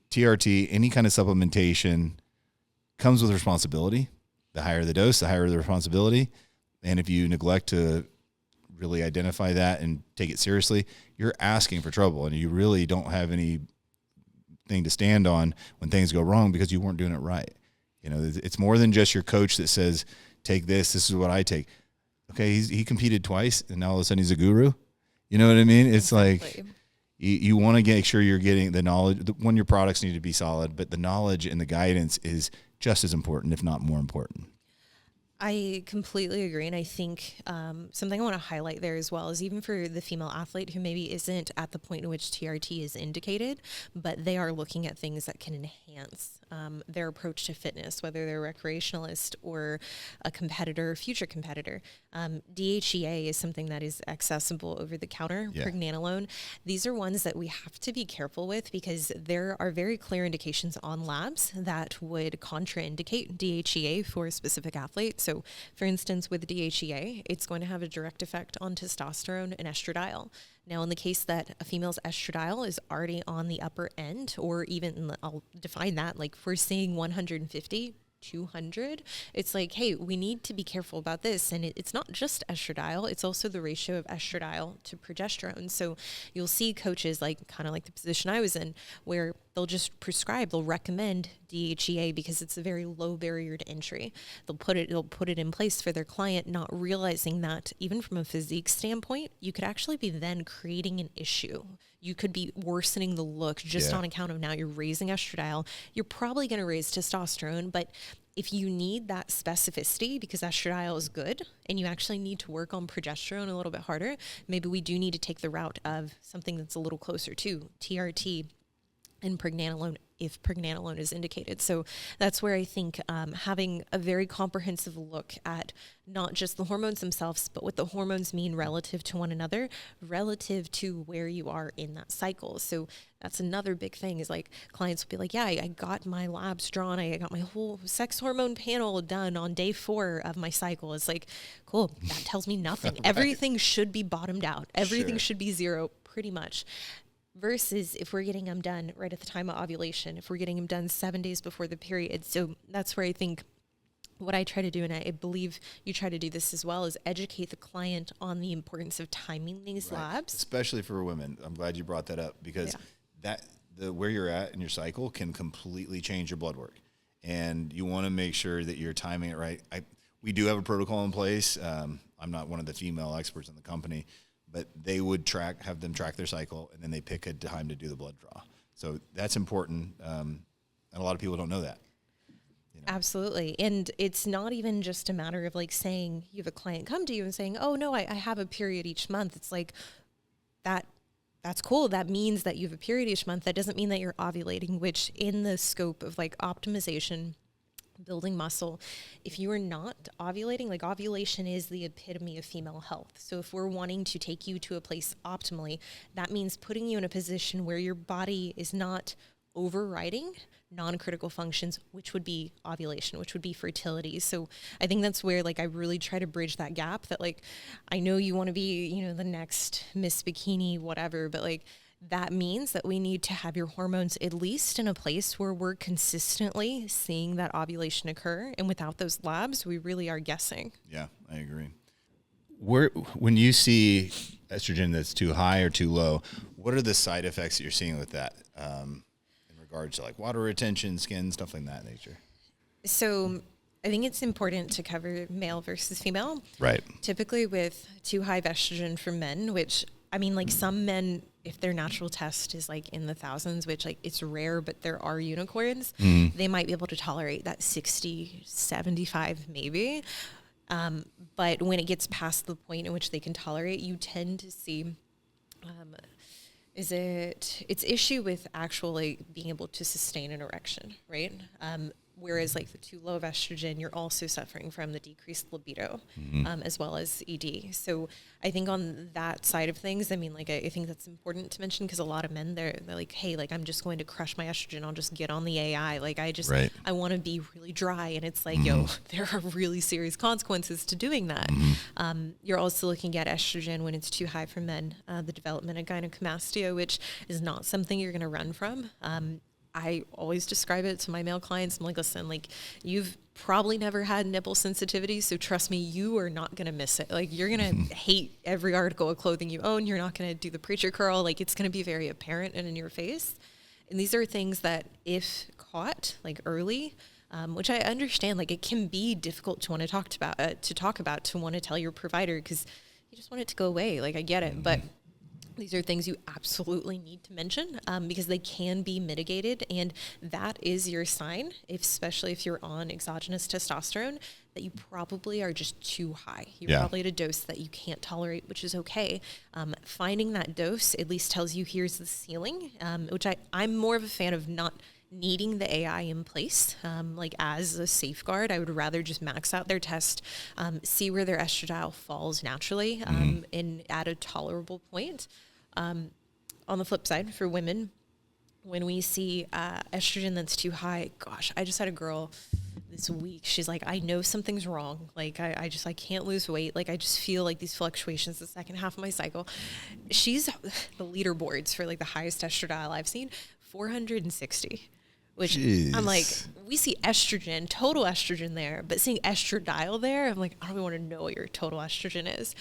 TRT, any kind of supplementation comes with responsibility. The higher the dose, the higher the responsibility. And if you neglect to really identify that and take it seriously, you're asking for trouble, and you really don't have anything to stand on when things go wrong because you weren't doing it right. It's more than just your coach that says, take this is what I take. Okay, he competed twice, and now all of a sudden he's a guru. You know what I mean? It's exactly. Like you want to make sure you're getting the knowledge. One, your products need to be solid, but the knowledge and the guidance is just as important, if not more important. I completely agree. And I think something I want to highlight there as well is even for the female athlete who maybe isn't at the point in which TRT is indicated, but they are looking at things that can enhance their approach to fitness, whether they're a recreationalist or a competitor, future competitor. DHEA is something that is accessible over the counter, pregnenolone. These are ones that we have to be careful with because there are very clear indications on labs that would contraindicate DHEA for a specific athlete. So for instance, with DHEA, it's going to have a direct effect on testosterone and estradiol. Now, in the case that a female's estradiol is already on the upper end, or even, I'll define that, like if we're seeing 150, 200, it's like, hey, we need to be careful about this. And it's not just estradiol, it's also the ratio of estradiol to progesterone. So you'll see coaches, like kind of like the position I was in, where they'll just prescribe, they'll recommend DHEA because it's a very low barrier to entry. They'll put it in place for their client, not realizing that even from a physique standpoint, you could actually be then creating an issue. You could be worsening the look just on account of now you're raising estradiol. You're probably going to raise testosterone, but if you need that specificity because estradiol is good and you actually need to work on progesterone a little bit harder, maybe we do need to take the route of something that's a little closer to TRT and pregnenolone if pregnenolone is indicated. So that's where I think having a very comprehensive look at not just the hormones themselves, but what the hormones mean relative to one another, relative to where you are in that cycle. So that's another big thing is like clients will be like, yeah, I got my labs drawn. I got my whole sex hormone panel done on day 4 of my cycle. It's like, cool, that tells me nothing. Right. Everything should be bottomed out. Everything should be 0 pretty much. Versus if we're getting them done right at the time of ovulation, if we're getting them done 7 days before the period. So that's where I think what I try to do, and I believe you try to do this as well, is educate the client on the importance of timing these labs. Especially for women. I'm glad you brought that up because where you're at in your cycle can completely change your blood work. And you want to make sure that you're timing it right. We do have a protocol in place. I'm not one of the female experts in the company, but they would have them track their cycle, and then they pick a time to do the blood draw. So that's important, and a lot of people don't know that. You know? Absolutely. And it's not even just a matter of like saying you have a client come to you and saying, oh, no, I have a period each month. It's like that's cool. That means that you have a period each month. That doesn't mean that you're ovulating, which in the scope of like optimization, building muscle, if you are not ovulating, like ovulation is the epitome of female health. So if we're wanting to take you to a place optimally, that means putting you in a position where your body is not overriding non-critical functions, which would be ovulation, which would be fertility. So I think that's where like I really try to bridge that gap that like, I know you want to be, you know, the next Miss Bikini, whatever, but like that means that we need to have your hormones at least in a place where we're consistently seeing that ovulation occur. And without those labs, we really are guessing. Yeah, I agree. When you see estrogen that's too high or too low, what are the side effects that you're seeing with that in regards to like water retention, skin, stuff like that nature? So I think it's important to cover male versus female. Right. Typically with too high of estrogen for men, which I mean, like some men, if their natural test is like in the thousands, which like it's rare, but there are unicorns, they might be able to tolerate that 60, 75 maybe. But when it gets past the point in which they can tolerate, you tend to see, it's issue with actually being able to sustain an erection, right? Whereas like the too low of estrogen, you're also suffering from the decreased libido, as well as ED. So I think on that side of things, I mean, like, I think that's important to mention because a lot of men, they're like, hey, like, I'm just going to crush my estrogen. I'll just get on the AI. Like, I want to be really dry. And it's like, yo, there are really serious consequences to doing that. You're also looking at estrogen when it's too high for men, the development of gynecomastia, which is not something you're going to run from. I always describe it to my male clients. I'm like, listen, like you've probably never had nipple sensitivity. So trust me, you are not going to miss it. Like you're going to hate every article of clothing you own. You're not going to do the preacher curl. Like it's going to be very apparent and in your face. And these are things that if caught like early, which I understand, like it can be difficult to want to talk about, to want to tell your provider because you just want it to go away. Like I get it, but these are things you absolutely need to mention because they can be mitigated. And that is your sign, especially if you're on exogenous testosterone, that you probably are just too high. You're Yeah. probably at a dose that you can't tolerate, which is okay. Finding that dose at least tells you here's the ceiling, which I'm more of a fan of not needing the AI in place, like as a safeguard. I would rather just max out their test, see where their estradiol falls naturally, and at a tolerable point. On the flip side, for women, when we see estrogen that's too high, gosh, I just had a girl this week. She's like, I know something's wrong. Like, I can't lose weight. Like, I just feel like these fluctuations the second half of my cycle. She's the leaderboards for like the highest estradiol I've seen, 460. Which Jeez. I'm like, we see estrogen, total estrogen there, but seeing estradiol there, I'm like, I don't even want to know what your total estrogen is.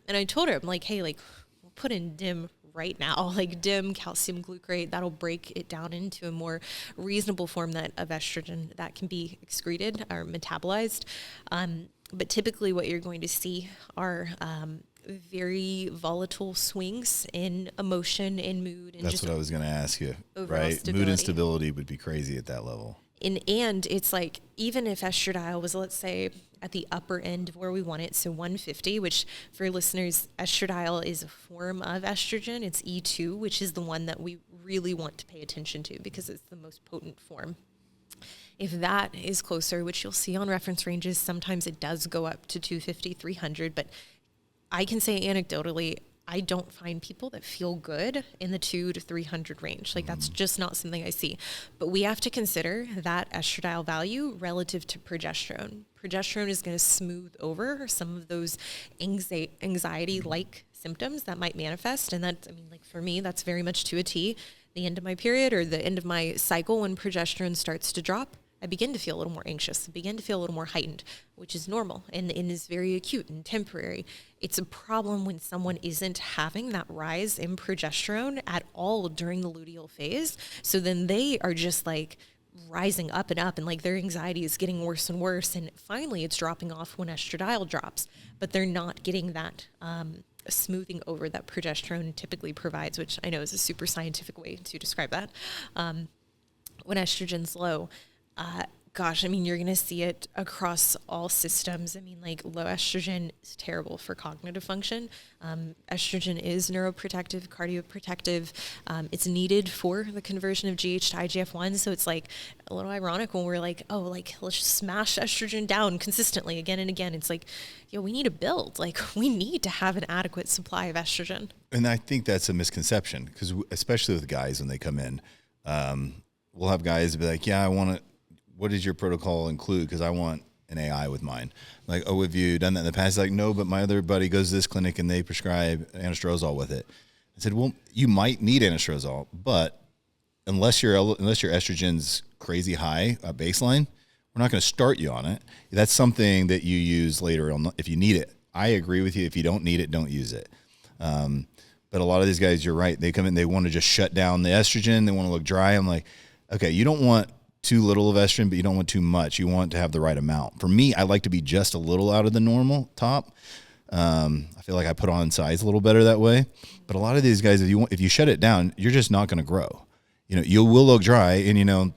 And I told her, I'm like, hey, like, we'll put in DIM right now, like DIM, calcium glucarate, that'll break it down into a more reasonable form of estrogen that can be excreted or metabolized. But typically what you're going to see are very volatile swings in emotion and mood. And That's just what I was going to ask you, overall right? stability. Mood instability would be crazy at that level. And it's like, even if estradiol was, let's say, at the upper end of where we want it, so 150, which for listeners, estradiol is a form of estrogen. It's E2, which is the one that we really want to pay attention to because it's the most potent form. If that is closer, which you'll see on reference ranges, sometimes it does go up to 250, 300, but I can say anecdotally, I don't find people that feel good in the 200 to 300 range. Like, that's just not something I see. But we have to consider that estradiol value relative to progesterone. Progesterone is going to smooth over some of those anxiety-like symptoms that might manifest. And that, I mean, like for me, that's very much to a T. The end of my period or the end of my cycle, when progesterone starts to drop, I begin to feel a little more anxious, begin to feel a little more heightened, which is normal and is very acute and temporary. It's a problem when someone isn't having that rise in progesterone at all during the luteal phase. So then they are just like rising up and like their anxiety is getting worse and worse. And finally it's dropping off when estradiol drops, but they're not getting that smoothing over that progesterone typically provides, which I know is a super scientific way to describe that. When estrogen's low, gosh, I mean, you're going to see it across all systems. I mean, like low estrogen is terrible for cognitive function. Estrogen is neuroprotective, cardioprotective. It's needed for the conversion of GH to IGF-1. So it's like a little ironic when we're like, oh, like let's just smash estrogen down consistently again and again. It's like, yo, we need to build. Like, we need to have an adequate supply of estrogen. And I think that's a misconception because especially with guys when they come in, we'll have guys be like, yeah, I want to, what does your protocol include? Because I want an AI with mine. Like, oh, have you done that in the past? Like, no, but my other buddy goes to this clinic and they prescribe anastrozole with it. I said, well, you might need anastrozole, but unless your estrogen's crazy high baseline, we're not going to start you on it. That's something that you use later on if you need it. I agree with you. If you don't need it, don't use it. But a lot of these guys, you're right. They come in, they want to just shut down the estrogen. They want to look dry. I'm like, okay, you don't want too little of estrogen, but you don't want too much. You want to have the right amount. For me, I like to be just a little out of the normal top. I feel like I put on size a little better that way. But a lot of these guys, if you shut it down, you're just not going to grow. You know, you will look dry, and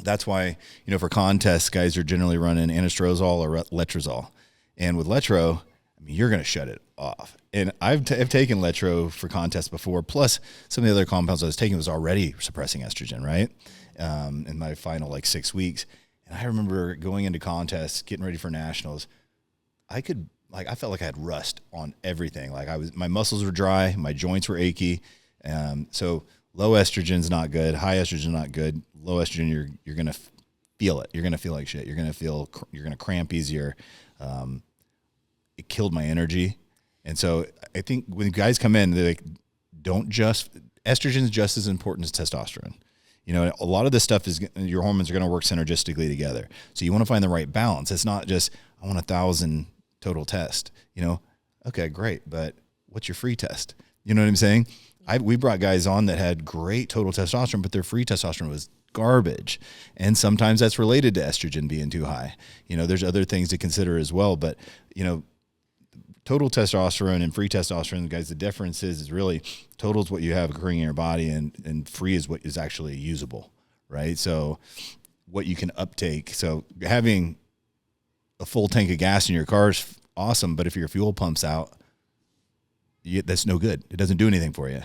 that's why for contests, guys are generally running anastrozole or letrozole, and with letro, I mean, you're going to shut it off. And I've taken letro for contests before. Plus, some of the other compounds I was taking was already suppressing estrogen, right? In my final 6 weeks. And I remember going into contests, getting ready for nationals. I felt like I had rust on everything. My muscles were dry, my joints were achy. So low estrogen's not good. High estrogen not good. Low estrogen, you're gonna feel it. You're gonna feel like shit. You're gonna cramp easier. It killed my energy. And so I think when guys come in, they're like, estrogen's just as important as testosterone. A lot of this stuff is your hormones are going to work synergistically together. So you want to find the right balance. It's not just, I want 1,000 total test, okay, great. But what's your free test? You know what I'm saying? We brought guys on that had great total testosterone, but their free testosterone was garbage. And sometimes that's related to estrogen being too high. There's other things to consider as well, but total testosterone and free testosterone, guys, the difference is really total is what you have occurring in your body and free is what is actually usable, right? So what you can uptake. So having a full tank of gas in your car is awesome, but if your fuel pumps out, that's no good. It doesn't do anything for you.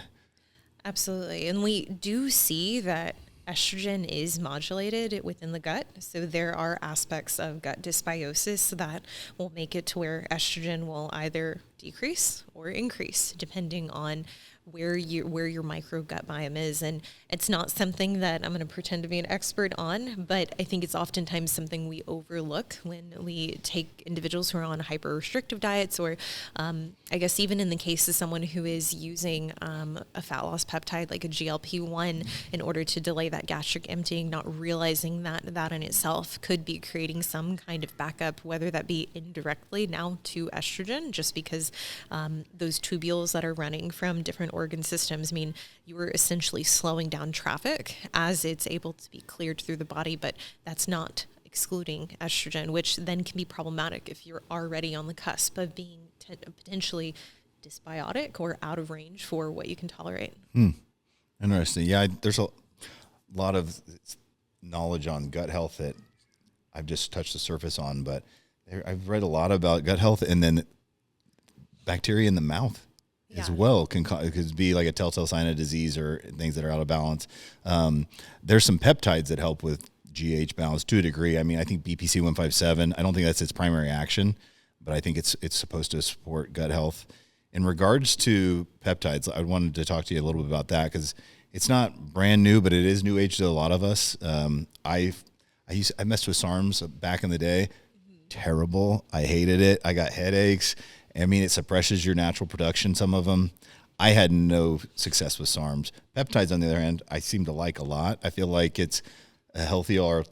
Absolutely. And we do see that estrogen is modulated within the gut. So there are aspects of gut dysbiosis that will make it to where estrogen will either decrease or increase depending on where your micro gut biome is. And it's not something that I'm going to pretend to be an expert on, but I think it's oftentimes something we overlook when we take individuals who are on hyper restrictive diets, or I guess even in the case of someone who is using a fat loss peptide like a GLP-1 in order to delay that gastric emptying, not realizing that that in itself could be creating some kind of backup, whether that be indirectly now to estrogen, just because those tubules that are running from different organ systems, I mean, you are essentially slowing down traffic as it's able to be cleared through the body, but that's not excluding estrogen, which then can be problematic if you're already on the cusp of being potentially dysbiotic or out of range for what you can tolerate. Interesting. Yeah, there's a lot of knowledge on gut health that I've just touched the surface on, but I've read a lot about gut health, and then bacteria in the mouth as well could be like a telltale sign of disease or things that are out of balance. There's some peptides that help with GH balance to a degree. I mean, I think BPC 157, I don't think that's its primary action, but I think it's supposed to support gut health. In regards to peptides, I wanted to talk to you a little bit about that because it's not brand new, but it is new age to a lot of us. I messed with SARMs back in the day. Terrible. I hated it. I got headaches. I mean, it suppresses your natural production, some of them. I had no success with SARMs. Peptides, on the other hand, I seem to like a lot. I feel like it's a healthier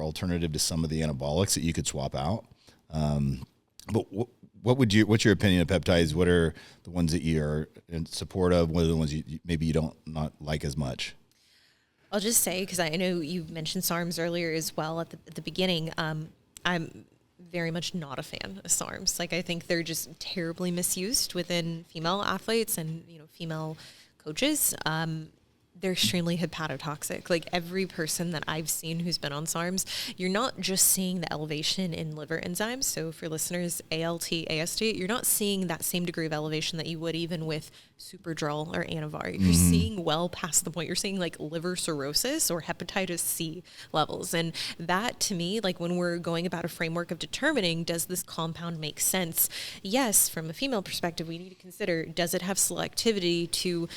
alternative to some of the anabolics that you could swap out. But what's your opinion of peptides? What are the ones that you are in support of? What are the ones maybe you don't not like as much? I'll just say, because I know you mentioned SARMs earlier as well at the beginning, I'm very much not a fan of SARMs. Like, I think they're just terribly misused within female athletes and, female coaches. They're extremely hepatotoxic. Like, every person that I've seen who's been on SARMs, you're not just seeing the elevation in liver enzymes. So for listeners, ALT, AST, you're not seeing that same degree of elevation that you would even with Superdrol or Anavar. You're seeing well past the point. You're seeing like liver cirrhosis or hepatitis C levels. And that, to me, like when we're going about a framework of determining, does this compound make sense? Yes, from a female perspective, we need to consider, does it have selectivity to,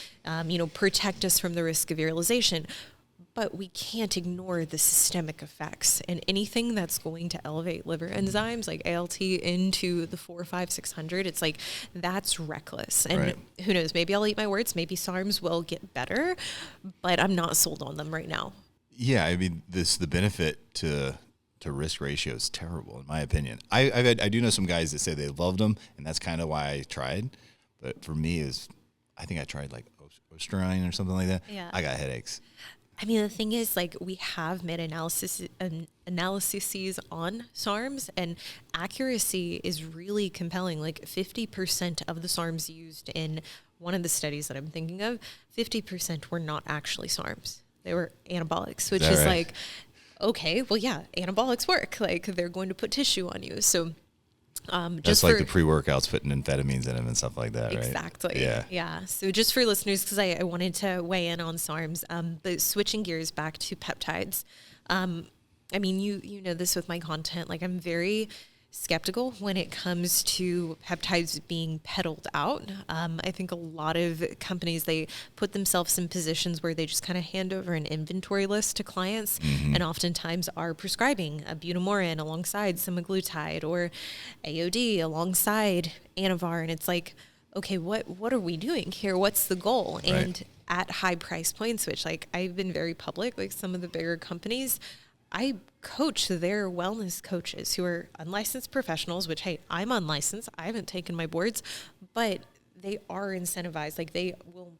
protect us from the risk of virilization? But we can't ignore the systemic effects, and anything that's going to elevate liver enzymes like ALT into the 400, 500, 600, it's like, that's reckless. And Who knows, maybe I'll eat my words, maybe SARMs will get better, but I'm not sold on them right now. Yeah. I mean, the benefit to risk ratio is terrible in my opinion. I do know some guys that say they loved them, and that's kind of why I tried. But for me I think I tried like Osterine or something like that. Yeah. I got headaches. I mean, the thing is, like, we have meta-analyses on SARMs, and accuracy is really compelling. Like, 50% of the SARMs used in one of the studies that I'm thinking of, 50% were not actually SARMs. They were anabolics, which is right? Like, okay, well, yeah, anabolics work. Like, they're going to put tissue on you. So just like the pre-workouts putting amphetamines in them and stuff like that, right? Exactly. Yeah. So just for listeners, because I wanted to weigh in on SARMs, but switching gears back to peptides. I mean, you know this with my content. Like, I'm very skeptical when it comes to peptides being peddled out. I think a lot of companies, they put themselves in positions where they just kind of hand over an inventory list to clients, and oftentimes are prescribing a butyrate alongside semaglutide or AOD alongside Anavar. And it's like, okay, what are we doing here? What's the goal? Right. And at high price points, which, like, I've been very public, like some of the bigger companies, I coach their wellness coaches who are unlicensed professionals, which, hey, I'm unlicensed. I haven't taken my boards, but they are incentivized. Like, they will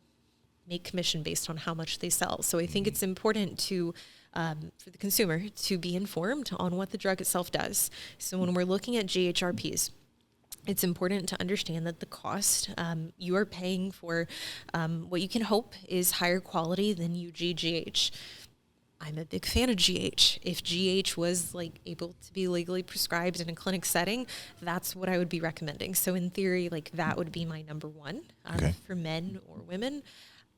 make commission based on how much they sell. So I think it's important to, for the consumer to be informed on what the drug itself does. So when we're looking at GHRPs, it's important to understand that the cost you are paying for what you can hope is higher quality than UGGH. I'm a big fan of GH. If GH was like able to be legally prescribed in a clinic setting, that's what I would be recommending. So in theory, like that would be my number one for men or women.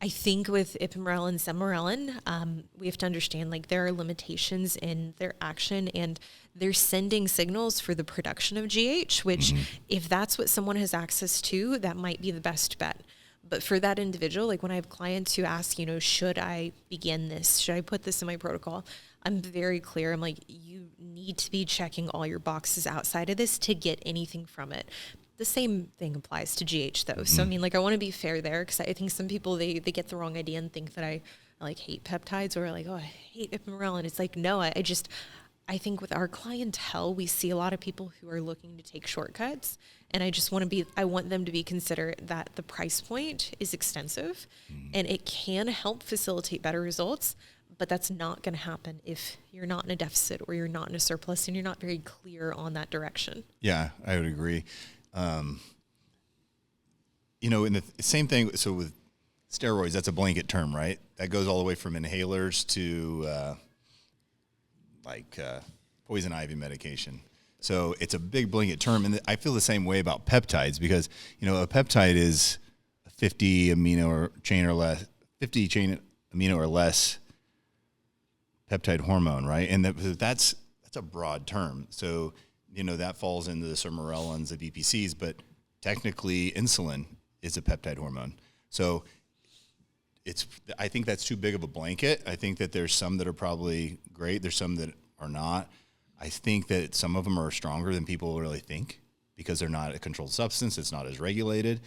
I think with ipamorelin and sermorelin, we have to understand like there are limitations in their action and they're sending signals for the production of GH, which if that's what someone has access to, that might be the best bet. But for that individual, like when I have clients who ask, you know, should I begin this? Should I put this in my protocol? I'm very clear. I'm like, you need to be checking all your boxes outside of this to get anything from it. The same thing applies to GH though. So, I mean, like I want to be fair there because I think some people, they get the wrong idea and think that I like hate peptides or like, oh, I hate ipamorelin. It's like, no, I think with our clientele, we see a lot of people who are looking to take shortcuts. And I want them to be considerate that the price point is extensive and it can help facilitate better results, but that's not going to happen if you're not in a deficit or you're not in a surplus and you're not very clear on that direction. Yeah, I would agree. You know, in the same thing, so with steroids, that's a blanket term, right? That goes all the way from inhalers to poison ivy medication. So it's a big blanket term. And I feel the same way about peptides because, you know, a peptide is a 50 amino or less peptide hormone, right? And that's a broad term. So, you know, that falls into the sermorelins, the VPCs, but technically insulin is a peptide hormone. So I think that's too big of a blanket. I think that there's some that are probably great. There's some that are not. I think that some of them are stronger than people really think because they're not a controlled substance. It's not as regulated.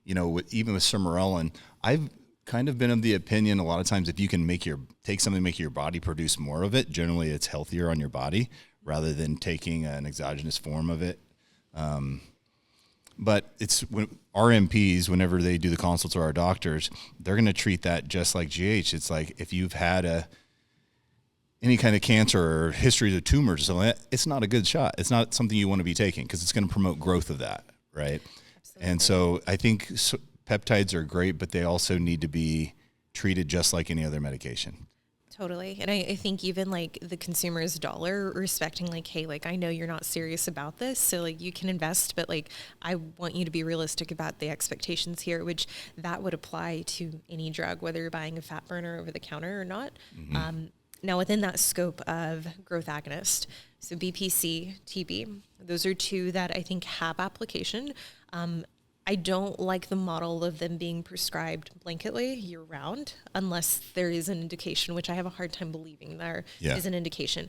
You know, even with sermorelin, I've kind of been of the opinion a lot of times if you can take something, make your body produce more of it, generally it's healthier on your body rather than taking an exogenous form of it. But it's when RMPs, whenever they do the consults or our doctors, they're going to treat that just like GH. It's like if you've had any kind of cancer or history of tumors or something, it's not a good shot. It's not something you want to be taking because it's going to promote growth of that, right? Absolutely. And so I think peptides are great, but they also need to be treated just like any other medication. Totally. And I think even like the consumer's dollar respecting like, hey, like I know you're not serious about this. So like you can invest, but like I want you to be realistic about the expectations here, which that would apply to any drug, whether you're buying a fat burner over the counter or not. Now within that scope of growth agonist, so BPC, TB, those are two that I think have application. I don't like the model of them being prescribed blanketly year round unless there is an indication, which I have a hard time believing there is an indication.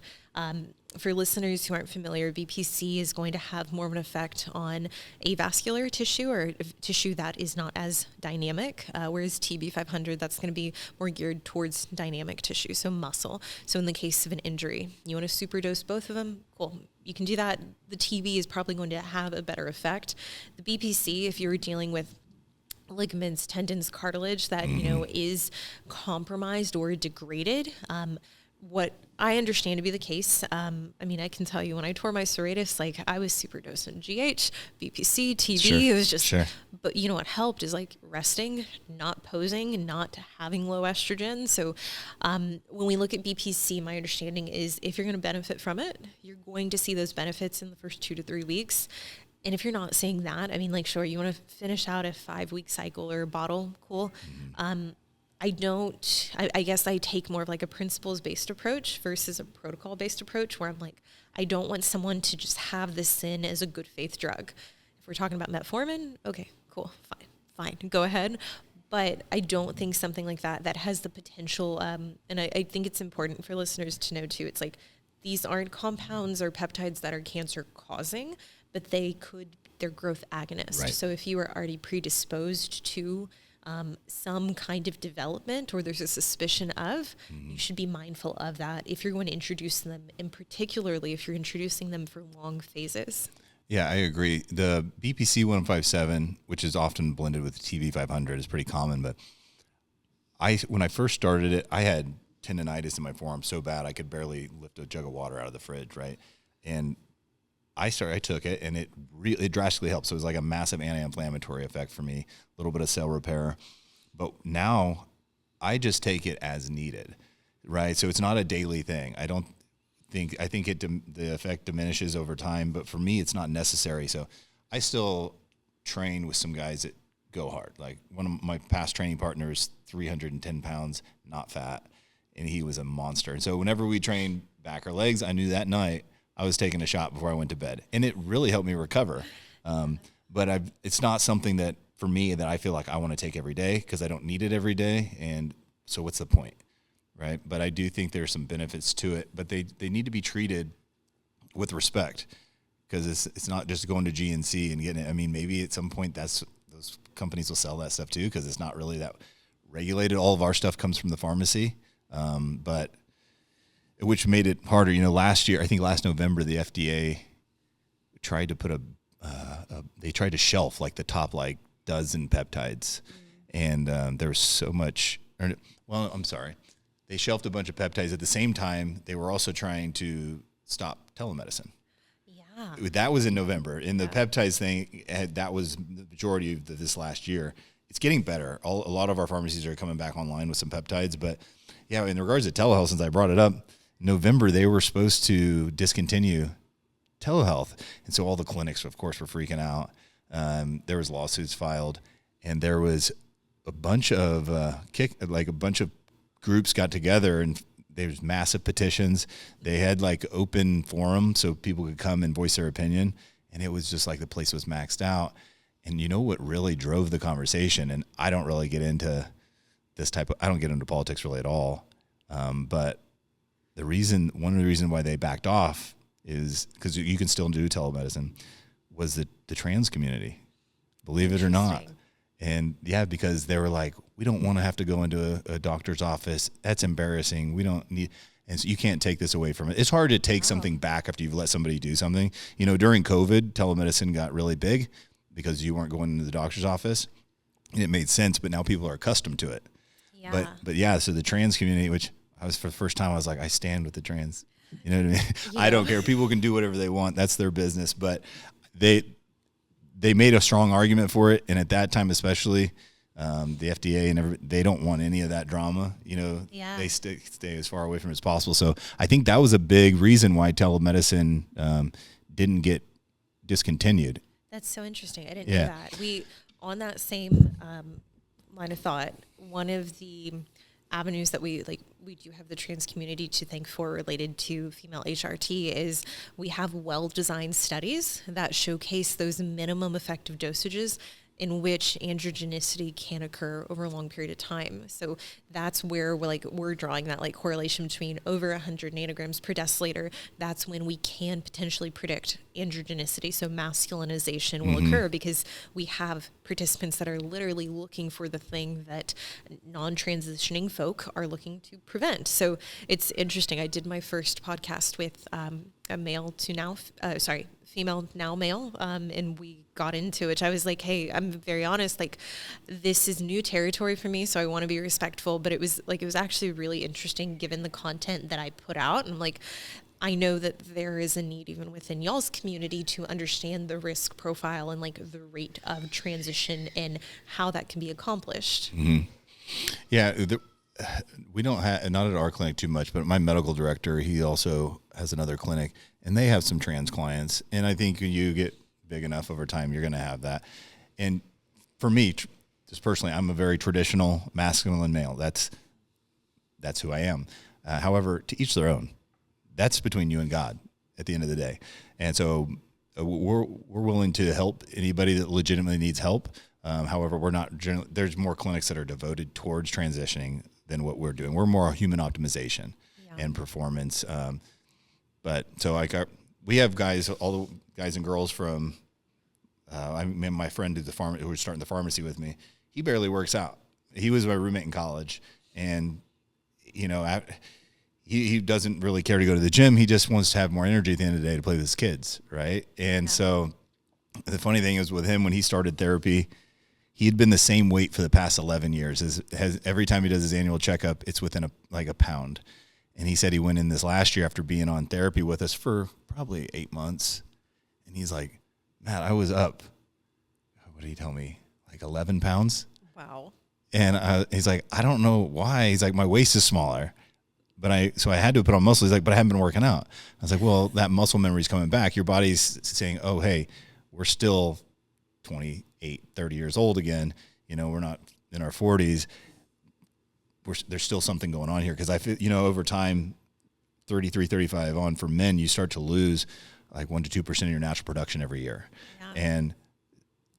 For listeners who aren't familiar, VPC is going to have more of an effect on avascular tissue or tissue that is not as dynamic, whereas TB500, that's going to be more geared towards dynamic tissue, so muscle. So in the case of an injury, you want to superdose both of them? Cool. You can do that. The TB is probably going to have a better effect. The BPC, if you're dealing with ligaments, tendons, cartilage that, you know, is compromised or degraded, what I understand to be the case, I mean, I can tell you when I tore my serratus, like I was super dosing GH, BPC, TB, it was just, but you know what helped is like resting, not posing, not having low estrogen. So when we look at BPC, my understanding is if you're going to benefit from it, you're going to see those benefits in the first 2 to 3 weeks. And if you're not seeing that, I mean, like, sure, you want to finish out a 5-week cycle or a bottle, cool. I guess I take more of like a principles-based approach versus a protocol-based approach where I'm like, I don't want someone to just have this sin as a good faith drug. If we're talking about metformin, okay, cool, fine, go ahead. But I don't think something like that has the potential, and I think it's important for listeners to know too, it's like, these aren't compounds or peptides that are cancer causing, but they're growth agonists. Right. So if you are already predisposed to some kind of development or there's a suspicion of, you should be mindful of that if you're going to introduce them, and particularly if you're introducing them for long phases. Yeah, I agree. The BPC 157, which is often blended with TB500, is pretty common, but when I first started it, I had tendonitis in my forearm so bad I could barely lift a jug of water out of the fridge, right? And I took it, and it drastically helped. So it was like a massive anti-inflammatory effect for me, a little bit of cell repair. But now I just take it as needed. right? So it's not a daily thing. I think the effect diminishes over time, but for me, it's not necessary. So I still train with some guys that go hard. Like one of my past training partners, 310 pounds, not fat, and he was a monster. And so whenever we trained back or legs, I knew that night I was taking a shot before I went to bed, and it really helped me recover. But it's not something that for me that I feel like I want to take every day because I don't need it every day. And so what's the point, right? But I do think there's some benefits to it, but they need to be treated with respect, because it's not just going to GNC and getting it. I mean, maybe at some point those companies will sell that stuff too, because it's not really that regulated. All of our stuff comes from the pharmacy, but which made it harder. Last year, I think last November, the FDA tried to put they tried to shelf like the top like dozen peptides, and there was so much. I'm sorry, they shelved a bunch of peptides at the same time. They were also trying to stop telemedicine. Yeah, that was in November. And the peptides thing that was the majority of this last year. It's getting better. A lot of our pharmacies are coming back online with some peptides, but yeah, in regards to telehealth, since I brought it up, November they were supposed to discontinue telehealth, and so all the clinics, of course, were freaking out. There was lawsuits filed, and there was a bunch of a bunch of groups got together, and there was massive petitions. They had like open forum so people could come and voice their opinion, and it was just like the place was maxed out. And you know what really drove the conversation? And I don't really get into I don't get into politics really at all. But one of the reasons why they backed off is because you can still do telemedicine, was the trans community, believe it or not. And yeah, because they were like, we don't want to have to go into a doctor's office. That's embarrassing. We don't need, and so you can't take this away from it. It's hard to take something back after you've let somebody do something. During COVID, telemedicine got really big because you weren't going into the doctor's office, and it made sense, but now people are accustomed to it. Yeah. But yeah, so the trans community, which for the first time, I was like, I stand with the trans. You know what I mean? Yeah. I don't care. People can do whatever they want. That's their business. But they made a strong argument for it. And at that time, especially, the FDA and they don't want any of that drama. They stay as far away from it as possible. So I think that was a big reason why telemedicine didn't get discontinued. That's so interesting. I didn't know that. We, on that same line of thought, one of the avenues that we do have the trans community to thank for related to female HRT is we have well-designed studies that showcase those minimum effective dosages in which androgenicity can occur over a long period of time. So that's where we're drawing that correlation between over 100 nanograms per deciliter. That's when we can potentially predict androgenicity. So masculinization will occur because we have participants that are literally looking for the thing that non-transitioning folk are looking to prevent. So it's interesting. I did my first podcast with female now male, and we got into it. I was like, hey, I'm very honest, this is new territory for me, so I want to be respectful, but it was actually really interesting given the content that I put out. And I know that there is a need even within y'all's community to understand the risk profile and the rate of transition and how that can be accomplished. Mm-hmm. Yeah, we don't have, not at our clinic too much, but my medical director, he also has another clinic, and they have some trans clients. And I think when you get big enough over time, you're going to have that. And for me, just personally, I'm a very traditional masculine male. That's who I am. However, to each their own. That's between you and God at the end of the day. And so we're willing to help anybody that legitimately needs help. However, we're not there's more clinics that are devoted towards transitioning than what we're doing. We're more human optimization and performance. But so we have guys, all the guys and girls from, my friend who was starting the pharmacy with me, he barely works out. He was my roommate in college, and he doesn't really care to go to the gym. He just wants to have more energy at the end of the day to play with his kids, right? And so the funny thing is with him, when he started therapy, he had been the same weight for the past 11 years. Every time he does his annual checkup, it's within a pound. And he said he went in this last year after being on therapy with us for probably 8 months. And he's like, Matt, I was up, what did he tell me? 11 pounds. Wow. And he's like, I don't know why. He's like, my waist is smaller, so I had to put on muscle. He's like, but I haven't been working out. I was like, well, that muscle memory is coming back. Your body's saying, oh, hey, we're still 28, 30 years old again. You know, we're not in our 40s. There's still something going on here. Because I feel, you know, over time, 33, 35 on, for men, you start to lose like 1 to 2% of your natural production every year. Yeah. And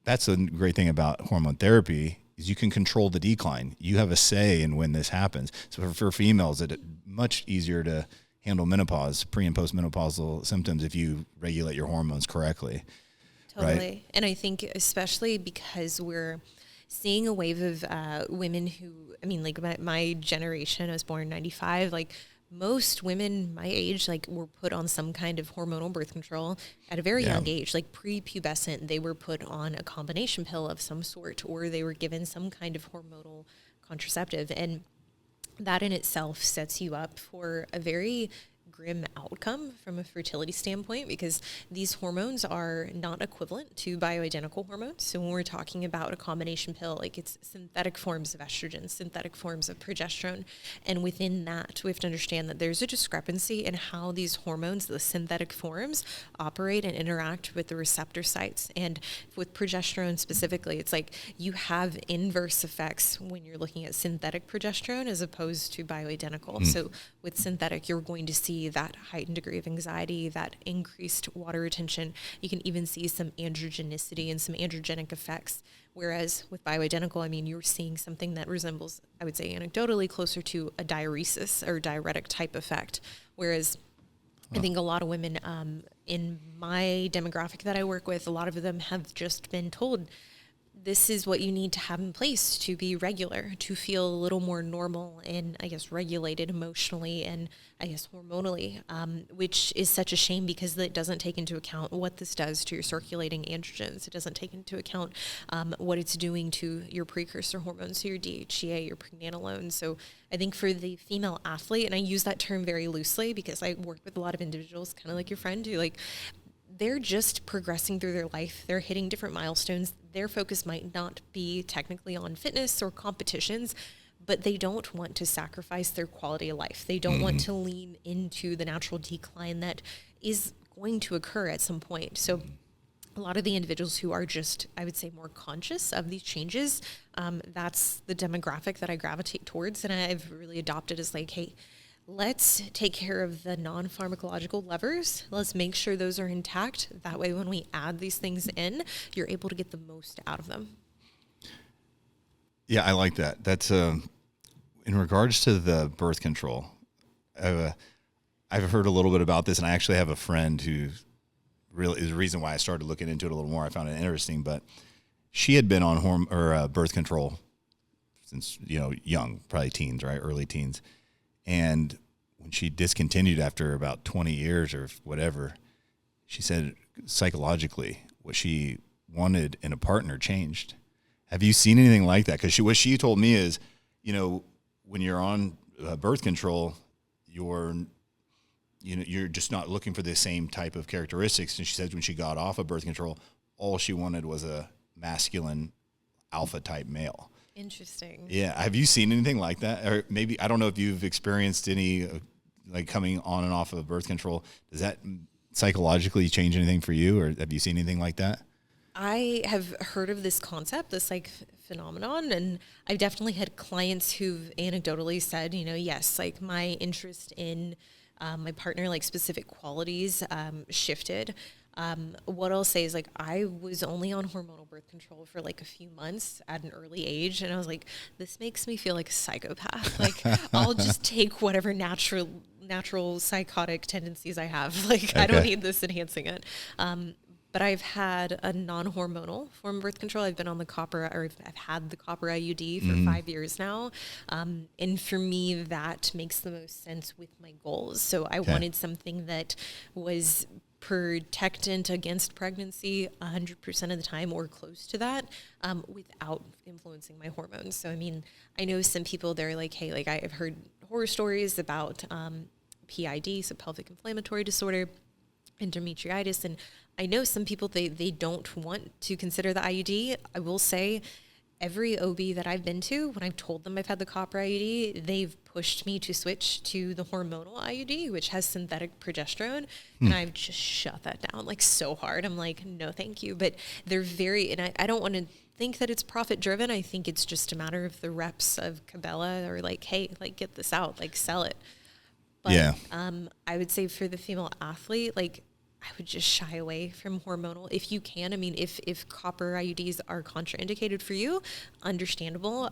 that's the great thing about hormone therapy is you can control the decline. You have a say in when this happens. So for females, it's much easier to handle menopause, pre and postmenopausal symptoms if you regulate your hormones correctly. Totally. Right? And I think especially because we're seeing a wave of women who, I mean, like my generation, I was born in 95, like most women my age, like were put on some kind of hormonal birth control at a very young age, like prepubescent, they were put on a combination pill of some sort, or they were given some kind of hormonal contraceptive. And that in itself sets you up for a very grim outcome from a fertility standpoint, because these hormones are not equivalent to bioidentical hormones. So when we're talking about a combination pill, like it's synthetic forms of estrogen, synthetic forms of progesterone. And within that, we have to understand that there's a discrepancy in how these hormones, the synthetic forms, operate and interact with the receptor sites. And with progesterone specifically, it's like you have inverse effects when you're looking at synthetic progesterone as opposed to bioidentical. So with synthetic, you're going to see that heightened degree of anxiety, that increased water retention. You can even see some androgenicity and some androgenic effects. Whereas with bioidentical, I mean, you're seeing something that resembles, I would say anecdotally, closer to a diuresis or diuretic type effect. Whereas I think a lot of women in my demographic that I work with, a lot of them have just been told, this is what you need to have in place to be regular, to feel a little more normal and, I guess, regulated emotionally and, I guess, hormonally, which is such a shame because it doesn't take into account what this does to your circulating androgens. It doesn't take into account what it's doing to your precursor hormones, so your DHEA, your pregnenolone. So I think for the female athlete, and I use that term very loosely because I work with a lot of individuals, kind of like your friend, who like, they're just progressing through their life. They're hitting different milestones. Their focus might not be technically on fitness or competitions, but they don't want to sacrifice their quality of life. They don't want to lean into the natural decline that is going to occur at some point. So a lot of the individuals who are just, I would say, more conscious of these changes, that's the demographic that I gravitate towards. And I've really adopted as like, hey, let's take care of the non-pharmacological levers. Let's make sure those are intact. That way, when we add these things in, you're able to get the most out of them. Yeah, I like that. That's in regards to the birth control. I've heard a little bit about this, and I actually have a friend who really is the reason why I started looking into it a little more. I found it interesting, but she had been on birth control since young, probably teens, right, early teens. And when she discontinued after about 20 years or whatever, she said psychologically what she wanted in a partner changed. Have you seen anything like that? Because what she told me is, when you're on birth control, you're just not looking for the same type of characteristics. And she said when she got off of birth control, all she wanted was a masculine alpha type male. Interesting. Yeah. Have you seen anything like that? Or maybe, I don't know if you've experienced any like coming on and off of birth control. Does that psychologically change anything for you, or have you seen anything like that? I have heard of this concept, this like phenomenon, and I've definitely had clients who've anecdotally said, yes, like my interest in my partner, like specific qualities shifted. What I'll say is like, I was only on hormonal birth control for like a few months at an early age. And I was like, this makes me feel like a psychopath. Like I'll just take whatever natural psychotic tendencies I have. Like, okay. I don't need this enhancing it. But I've had a non-hormonal form of birth control. I've been on the copper, or I've had the copper IUD for 5 years now. And for me, that makes the most sense with my goals. So I wanted something that was protectant against pregnancy 100% of the time or close to that, without influencing my hormones. So, I mean, I know some people, they're like, hey, like I've heard horror stories about PID, so pelvic inflammatory disorder, endometritis. And I know some people, they don't want to consider the IUD. I will say every OB that I've been to, when I've told them I've had the copper IUD, they've pushed me to switch to the hormonal IUD, which has synthetic progesterone. And I've just shut that down like so hard. I'm like, no, thank you. But they're very, and I don't want to think that it's profit driven. I think it's just a matter of the reps of Cabela or like, hey, like get this out, like sell it. But Yeah. I would say for the female athlete, like I would just shy away from hormonal if you can. I mean, if copper IUDs are contraindicated for you, understandable.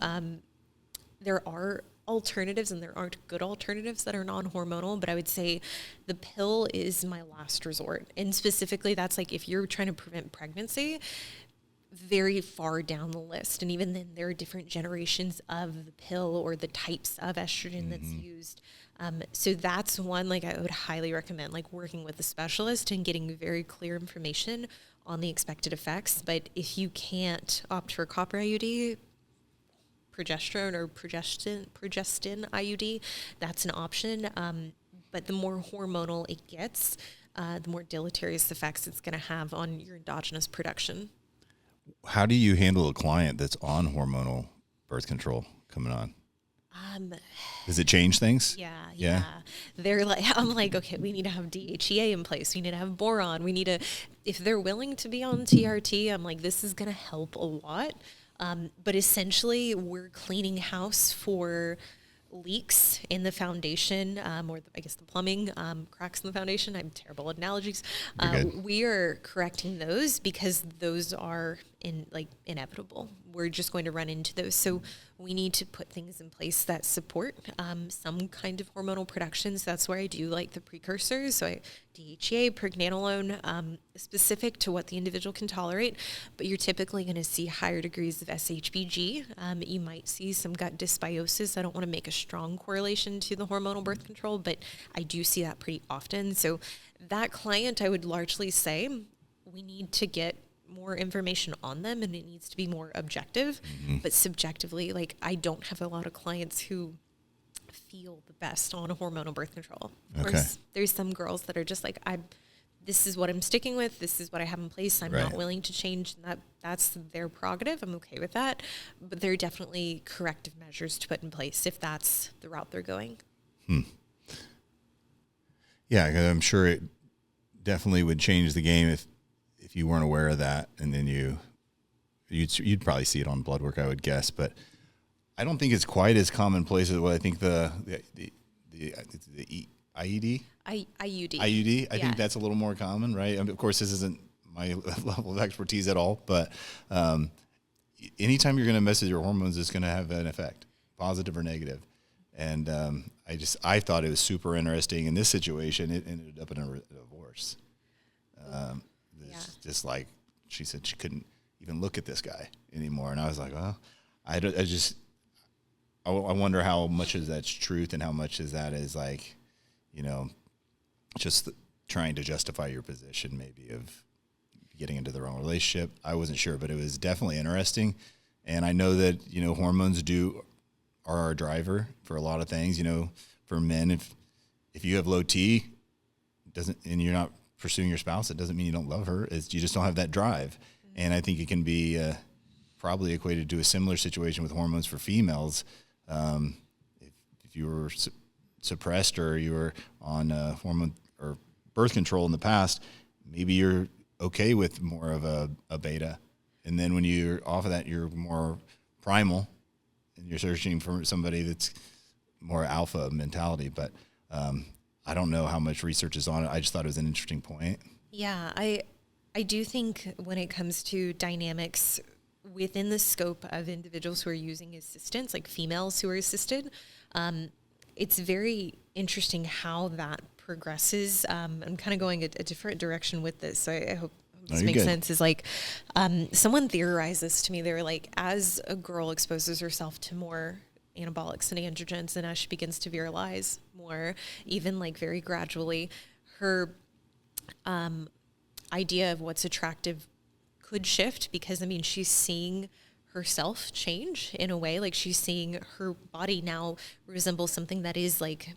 There are alternatives and there aren't good alternatives that are non-hormonal, but I would say the pill is my last resort. And specifically that's like if you're trying to prevent pregnancy, very far down the list. And even then there are different generations of the pill or the types of estrogen that's used. So that's one, like I would highly recommend like working with a specialist and getting very clear information on the expected effects. But if you can't opt for copper IUD, progesterone or progestin IUD, that's an option. But the more hormonal it gets, the more deleterious effects it's going to have on your endogenous production. How do you handle a client that's on hormonal birth control coming on? Does it change things? Yeah. They're like, I'm like, okay, we need to have DHEA in place. We need to have boron. We need to, if they're willing to be on TRT, I'm like, this is going to help a lot. But essentially we're cleaning house for leaks in the foundation, or I guess the plumbing, cracks in the foundation. I'm terrible at analogies. We are correcting those because those are inevitable. We're just going to run into those. So we need to put things in place that support some kind of hormonal production. So that's where I do like the precursors. So DHEA, pregnenolone, specific to what the individual can tolerate. But you're typically going to see higher degrees of SHBG. You might see some gut dysbiosis. I don't want to make a strong correlation to the hormonal birth control, but I do see that pretty often. So that client, I would largely say we need to get more information on them and it needs to be more objective. But subjectively, like I don't have a lot of clients who feel the best on a hormonal birth control. Okay. There's some girls that are just like, this is what I'm sticking with. This is what I have in place. I'm not willing to change. That's their prerogative. I'm okay with that. But there are definitely corrective measures to put in place if that's the route they're going. Yeah, 'cause I'm sure it definitely would change the game if you weren't aware of that, and then you'd probably see it on blood work, I would guess. But I don't think it's quite as commonplace as what I think the IUD. IUD. I think that's a little more common, right? I mean, of course, this isn't my level of expertise at all, but anytime you're going to mess with your hormones, it's going to have an effect, positive or negative. And I thought it was super interesting. In this situation, it ended up in a divorce. Just like she said, she couldn't even look at this guy anymore. And I was like, well, I wonder how much of that's truth and how much of that is like, just trying to justify your position maybe of getting into the wrong relationship. I wasn't sure, but it was definitely interesting. And I know that, hormones are our driver for a lot of things. For men, if you have low T, and you're not pursuing your spouse, it doesn't mean you don't love her. You just don't have that drive. And I think it can be probably equated to a similar situation with hormones for females. If you were suppressed or you were on hormone or birth control in the past, maybe you're okay with more of a beta. And then when you're off of that, you're more primal and you're searching for somebody that's more alpha mentality. But I don't know how much research is on it. I just thought it was an interesting point. Yeah, I do think when it comes to dynamics within the scope of individuals who are using assistance, like females who are assisted, it's very interesting how that progresses. I'm kind of going a different direction with this, so I hope this makes sense. Is like someone theorized this to me. They were like, as a girl exposes herself to more anabolics and androgens, and as she begins to virilize more, even like very gradually, her idea of what's attractive could shift, because she's seeing herself change in a way. Like she's seeing her body now resemble something that is like,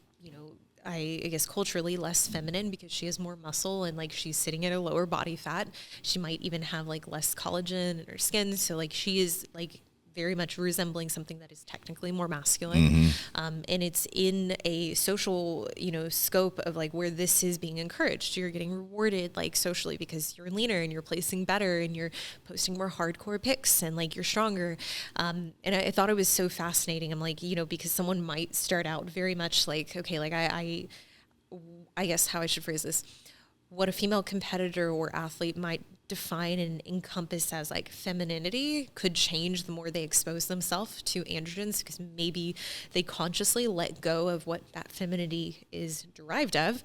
I guess culturally less feminine, because she has more muscle and like she's sitting at a lower body fat. She might even have like less collagen in her skin. So like she is like very much resembling something that is technically more masculine. And it's in a social, scope of like where this is being encouraged. You're getting rewarded like socially because you're leaner and you're placing better and you're posting more hardcore pics and like you're stronger. And I thought it was so fascinating. I'm like, because someone might start out very much like, okay, like I guess how I should phrase this, what a female competitor or athlete might define and encompass as like femininity could change the more they expose themselves to androgens, because maybe they consciously let go of what that femininity is derived of,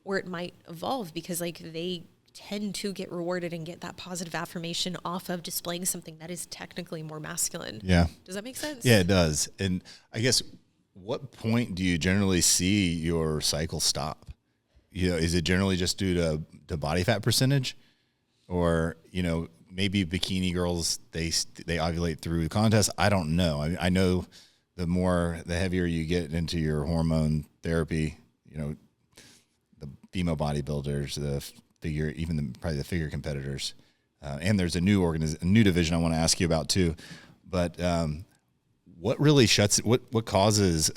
or it might evolve because like they tend to get rewarded and get that positive affirmation off of displaying something that is technically more masculine. Yeah. Does that make sense? Yeah, it does. And I guess what point do you generally see your cycle stop? Is it generally just due to body fat percentage? Or, maybe bikini girls, they ovulate through the contest. I don't know. I know the heavier you get into your hormone therapy, the female bodybuilders, probably the figure competitors. And there's a new division I want to ask you about too. But what really what causes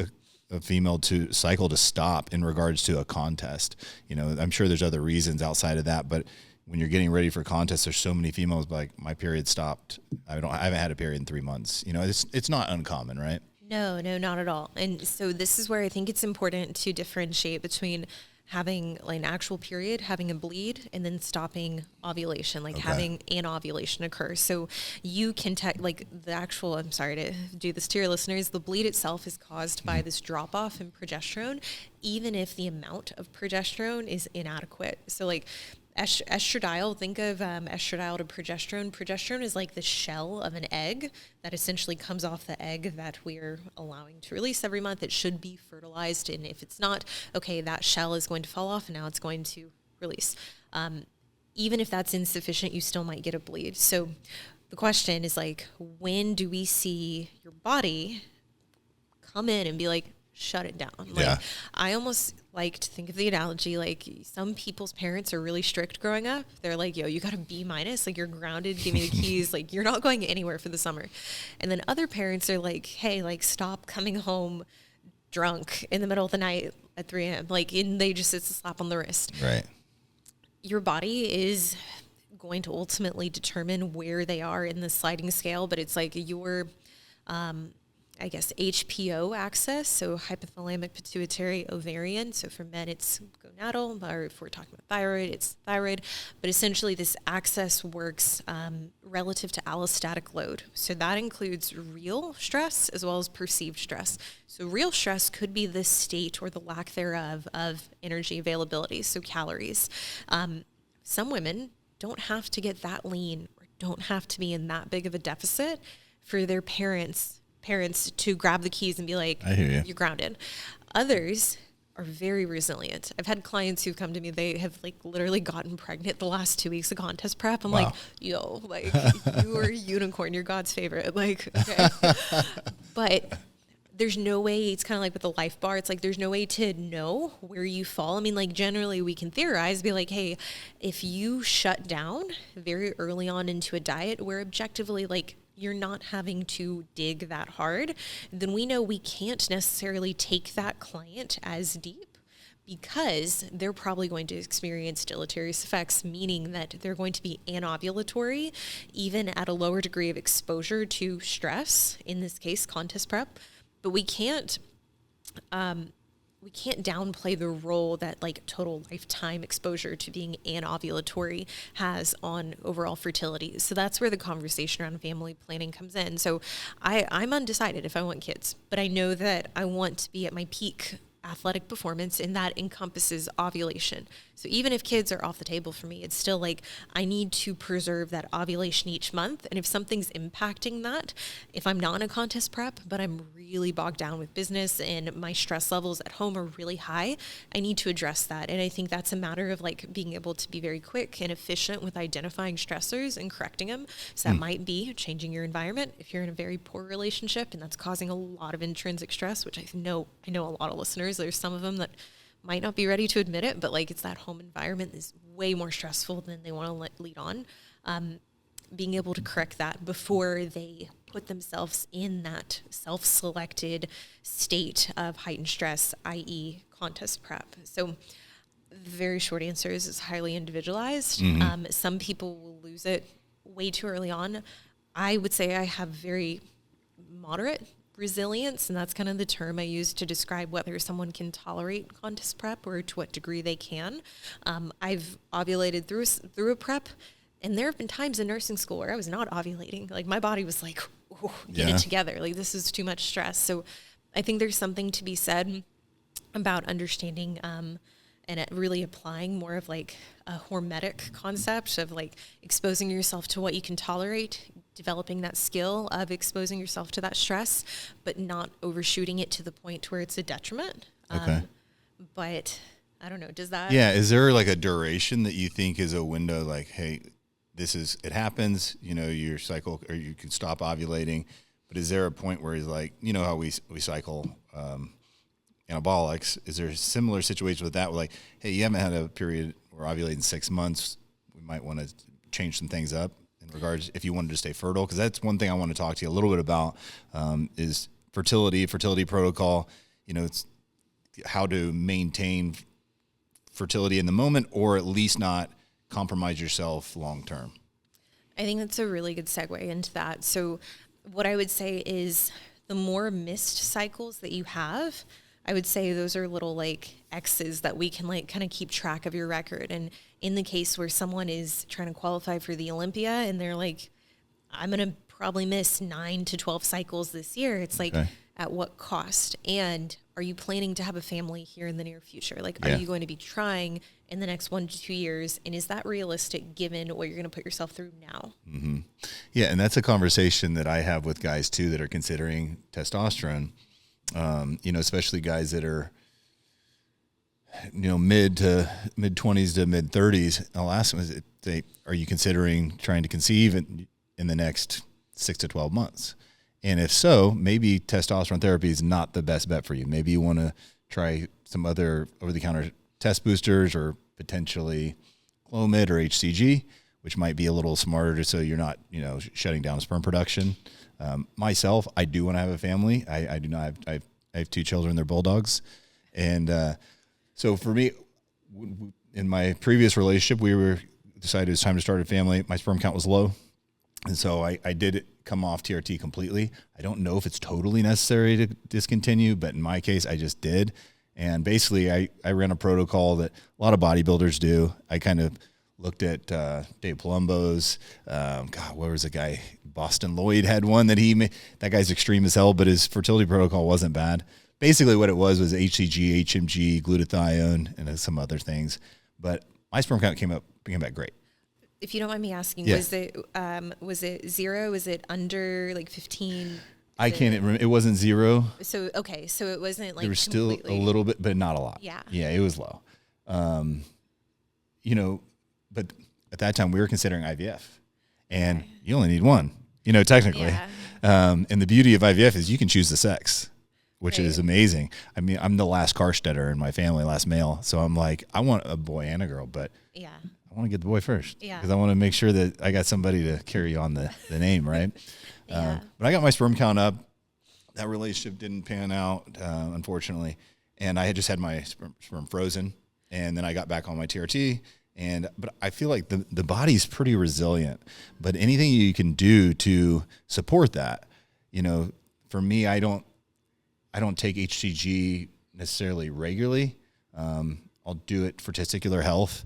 a female to cycle to stop in regards to a contest? I'm sure there's other reasons outside of that, but when you're getting ready for contests, there's so many females like, my period stopped. I haven't had a period in 3 months. It's not uncommon, right? No, not at all. And so this is where I think it's important to differentiate between having like an actual period, having a bleed, and then stopping ovulation, like having an ovulation occur. So you can I'm sorry to do this to your listeners, the bleed itself is caused by this drop off in progesterone, even if the amount of progesterone is inadequate. So like estradiol, think of estradiol to progesterone. Progesterone is like the shell of an egg that essentially comes off the egg that we're allowing to release every month. It should be fertilized, and if it's not, okay, that shell is going to fall off and now it's going to release. Even if that's insufficient, you still might get a bleed. So the question is like, when do we see your body come in and be like, shut it down? Like, I almost like to think of the analogy, like some people's parents are really strict growing up. They're like, yo, you got a B-, like you're grounded, give me the keys, like you're not going anywhere for the summer. And then other parents are like, hey, like stop coming home drunk in the middle of the night at 3 a.m. Like, and it's a slap on the wrist. Right. Your body is going to ultimately determine where they are in the sliding scale, but it's like your HPO axis, so hypothalamic pituitary ovarian. So for men, it's gonadal, or if we're talking about thyroid, it's thyroid. But essentially, this axis works relative to allostatic load. So that includes real stress as well as perceived stress. So real stress could be the state or the lack thereof of energy availability, so calories. Some women don't have to get that lean or don't have to be in that big of a deficit for their parents to grab the keys and be like, I hear you. You're grounded. Others are very resilient. I've had clients who come to me, they have like literally gotten pregnant the last 2 weeks of contest prep. I'm like, yo, like you are a unicorn, you're God's favorite. Like, okay. But there's no way, it's kind of like with the life bar. It's like, there's no way to know where you fall. I mean, like generally we can theorize, be like, hey, if you shut down very early on into a diet where objectively, like, you're not having to dig that hard, then we know we can't necessarily take that client as deep because they're probably going to experience deleterious effects, meaning that they're going to be anovulatory, even at a lower degree of exposure to stress, in this case, contest prep. But we can't downplay the role that like total lifetime exposure to being anovulatory has on overall fertility. So that's where the conversation around family planning comes in. So I'm undecided if I want kids, but I know that I want to be at my peak athletic performance, and that encompasses ovulation. So even if kids are off the table for me, it's still like I need to preserve that ovulation each month. And if something's impacting that, if I'm not in a contest prep, but I'm really bogged down with business and my stress levels at home are really high, I need to address that. And I think that's a matter of like being able to be very quick and efficient with identifying stressors and correcting them. So that might be changing your environment. If you're in a very poor relationship and that's causing a lot of intrinsic stress, which I know a lot of listeners, there's some of them that might not be ready to admit it, but like it's that home environment is way more stressful than they want to lead on. Being able to correct that before they put themselves in that self-selected state of heightened stress, i.e. contest prep. So the very short answer is it's highly individualized. Some people will lose it way too early on. I would say I have very moderate resilience, and that's kind of the term I use to describe whether someone can tolerate contest prep or to what degree they can. I've ovulated through a prep, and there have been times in nursing school where I was not ovulating. Like my body was like, get it together. Like this is too much stress. So I think there's something to be said about understanding and really applying more of like a hormetic concept of like exposing yourself to what you can tolerate, developing that skill of exposing yourself to that stress, but not overshooting it to the point where it's a detriment. Okay. But I don't know, does that? Yeah. Is there like a duration that you think is a window like, hey, it happens, your cycle, or you can stop ovulating, but is there a point where he's like, how we cycle, anabolics, is there a similar situation with that? Where like, hey, you haven't had a period where ovulating 6 months, we might want to change some things up in regards if you wanted to stay fertile, because that's one thing I want to talk to you a little bit about is fertility protocol. It's how to maintain fertility in the moment, or at least not compromise yourself long term. I think that's a really good segue into that. So what I would say is the more missed cycles that you have, I would say those are little like X's that we can like kind of keep track of your record. And in the case where someone is trying to qualify for the Olympia and they're like, I'm going to probably miss 9 to 12 cycles this year. It's like, at what cost? And are you planning to have a family here in the near future? Like, are you going to be trying in the next 1 to 2 years? And is that realistic given what you're going to put yourself through now? Mm-hmm. Yeah. And that's a conversation that I have with guys too, that are considering testosterone. Especially guys that are, mid 20s to mid 30s. I'll ask them, are you considering trying to conceive in the next 6 to 12 months? And if so, maybe testosterone therapy is not the best bet for you. Maybe you want to try some other over-the-counter test boosters, or potentially Clomid or HCG, which might be a little smarter so you're not, shutting down sperm production. Myself, I do want to have a family. I do not. I have 2 children. They're bulldogs, and so for me, in my previous relationship, we decided it was time to start a family. My sperm count was low, and so I did come off TRT completely. I don't know if it's totally necessary to discontinue, but in my case, I just did. And basically, I ran a protocol that a lot of bodybuilders do. I kind of looked at Dave Palumbo's, what was the guy? Boston Lloyd had one that guy's extreme as hell, but his fertility protocol wasn't bad. Basically what it was HCG, HMG, glutathione, and some other things. But my sperm count came back great. If you don't mind me asking, was it 0? Was it under like 15? I can't remember. It wasn't 0. So, okay. So it wasn't like there was still a little bit, but not a lot. Yeah. Yeah, it was low. But at that time we were considering IVF, and you only need one, technically. Yeah. And the beauty of IVF is you can choose the sex, which is amazing. I mean, I'm the last Karstetter in my family, last male. So I'm like, I want a boy and a girl, but I want to get the boy first. Yeah. Because I want to make sure that I got somebody to carry on the name, right? But I got my sperm count up. That relationship didn't pan out, unfortunately. And I had just had my sperm frozen. And then I got back on my TRT. But I feel like the body's pretty resilient. But anything you can do to support that, for me, I don't take HCG necessarily regularly. I'll do it for testicular health,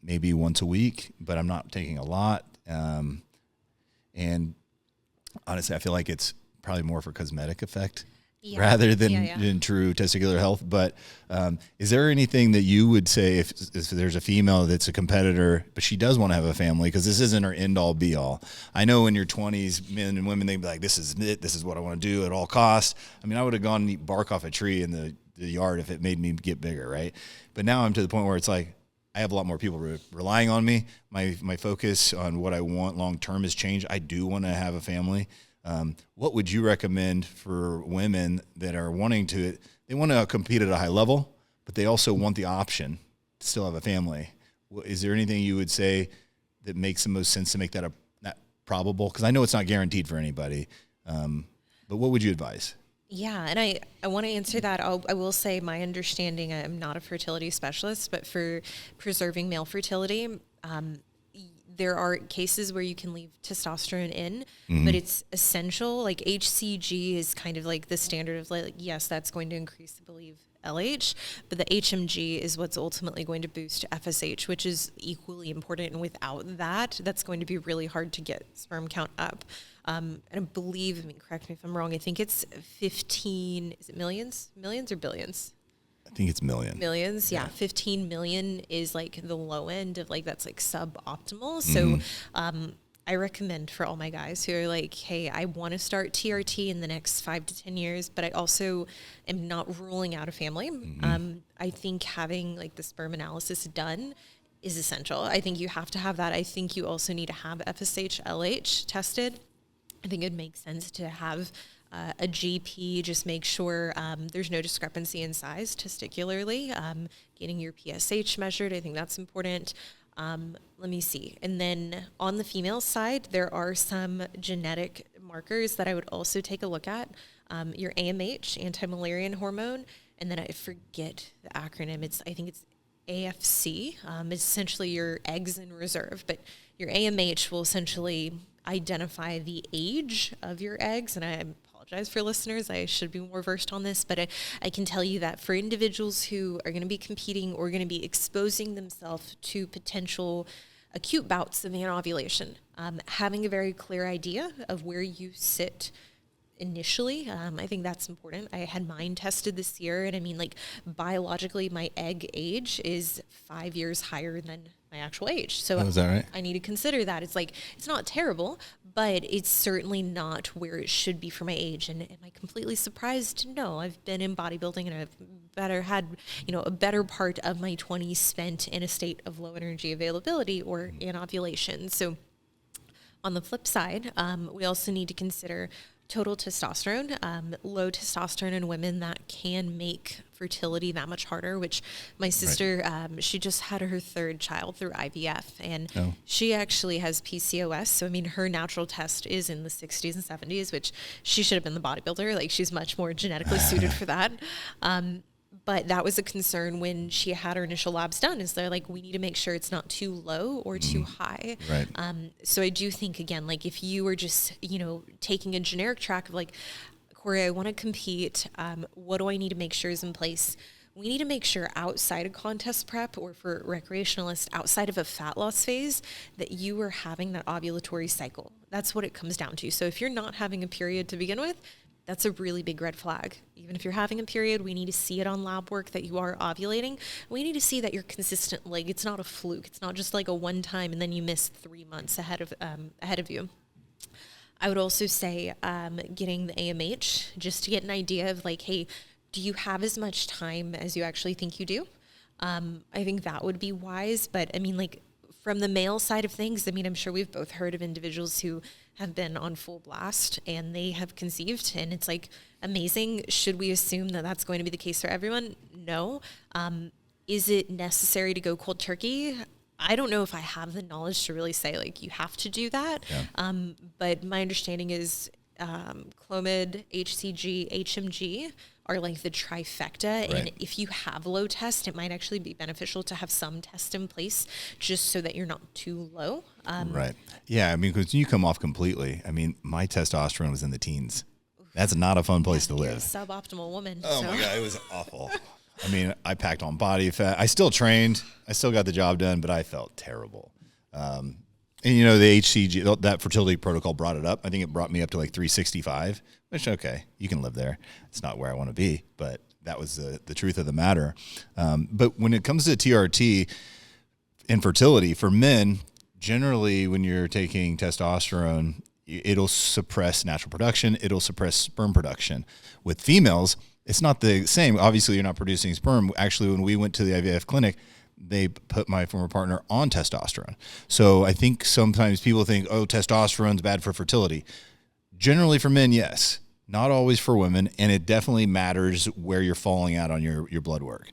maybe once a week, but I'm not taking a lot. And honestly, I feel like it's probably more for cosmetic effect rather than true testicular health. But is there anything that you would say if there's a female that's a competitor, but she does want to have a family, because this isn't her end all be all? I know in your 20s, men and women, they'd be like, this is it. This is what I want to do at all costs. I mean, I would have gone and eat bark off a tree in the yard if it made me get bigger, right? But now I'm to the point where it's like, I have a lot more people relying on me. My focus on what I want long-term has changed. I do want to have a family. What would you recommend for women that are they want to compete at a high level, but they also want the option to still have a family? Is there anything you would say that makes the most sense to make that probable? Because I know it's not guaranteed for anybody. But what would you advise? Yeah, and I want to answer that. I will say my understanding, I'm not a fertility specialist, but for preserving male fertility, there are cases where you can leave testosterone in, but it's essential. Like HCG is kind of like the standard of like, yes, that's going to increase, I believe, LH, but the HMG is what's ultimately going to boost FSH, which is equally important. And without that, that's going to be really hard to get sperm count up. And I believe, correct me if I'm wrong, I think it's 15, is it millions or billions? I think it's millions. Yeah. 15 million is like the low end of like, that's like suboptimal. So, I recommend for all my guys who are like, hey, I want to start TRT in the next 5 to 10 years, but I also am not ruling out a family. I think having like the sperm analysis done is essential. I think you have to have that. I think you also need to have FSH, LH tested. I think it makes sense to have a GP, just make sure there's no discrepancy in size testicularly, getting your PSH measured. I think that's important. Let me see. And then on the female side, there are some genetic markers that I would also take a look at. Your AMH, anti-Müllerian hormone, and then I forget the acronym. I think it's AFC. It's essentially your eggs in reserve, but your AMH will essentially identify the age of your eggs. And I apologize for listeners, I should be more versed on this, but I can tell you that for individuals who are going to be competing or going to be exposing themselves to potential acute bouts of anovulation, having a very clear idea of where you sit initially, I think that's important. I had mine tested this year, and I mean, like, biologically, my egg age is 5 years higher than my actual age. So is that right? I need to consider that. It's like, it's not terrible, but it's certainly not where it should be for my age. And am I completely surprised? No, I've been in bodybuilding and I've had, a better part of my 20s spent in a state of low energy availability or anovulation. So on the flip side, we also need to consider total testosterone. Low testosterone in women, that can make fertility that much harder, which my sister, she just had her third child through IVF, and she actually has PCOS. So, I mean, her natural test is in the 60s and 70s, which she should have been the bodybuilder. Like, she's much more genetically suited for that. But that was a concern when she had her initial labs done, is they're like, we need to make sure it's not too low or too high. Right. So I do think, again, like, if you were just, taking a generic track of like, Cory, I want to compete. What do I need to make sure is in place? We need to make sure outside of contest prep or for recreationalists, outside of a fat loss phase, that you are having that ovulatory cycle. That's what it comes down to. So if you're not having a period to begin with, that's a really big red flag. Even if you're having a period, we need to see it on lab work that you are ovulating. We need to see that you're consistent. Like, it's not a fluke. It's not just like a one time and then you miss 3 months ahead of you. I would also say getting the AMH, just to get an idea of like, hey, do you have as much time as you actually think you do? I think that would be wise. But I mean, like, from the male side of things, I mean, I'm sure we've both heard of individuals who have been on full blast and they have conceived, and it's like amazing. Should we assume that that's going to be the case for everyone? No. Is it necessary to go cold turkey? I don't know if I have the knowledge to really say like you have to do that. Yeah. But my understanding is Clomid, HCG, HMG are like the trifecta. Right. And if you have low test, it might actually be beneficial to have some test in place just so that you're not too low. Right. Yeah. I mean, because you come off completely. I mean, my testosterone was in the teens. That's not a fun place to live. You're a suboptimal woman. Oh my God, it was awful. I mean, I packed on body fat. I still trained. I still got the job done, but I felt terrible. And the HCG, that fertility protocol brought it up. I think it brought me up to like 365, which, okay, you can live there. It's not where I want to be, but that was the truth of the matter. But when it comes to TRT and fertility for men, generally when you're taking testosterone, it'll suppress natural production. It'll suppress sperm production. With females, it's not the same. Obviously, you're not producing sperm. Actually, when we went to the IVF clinic, they put my former partner on testosterone. So I think sometimes people think, oh, testosterone's bad for fertility. Generally for men, yes. Not always for women, and it definitely matters where you're falling out on your blood work.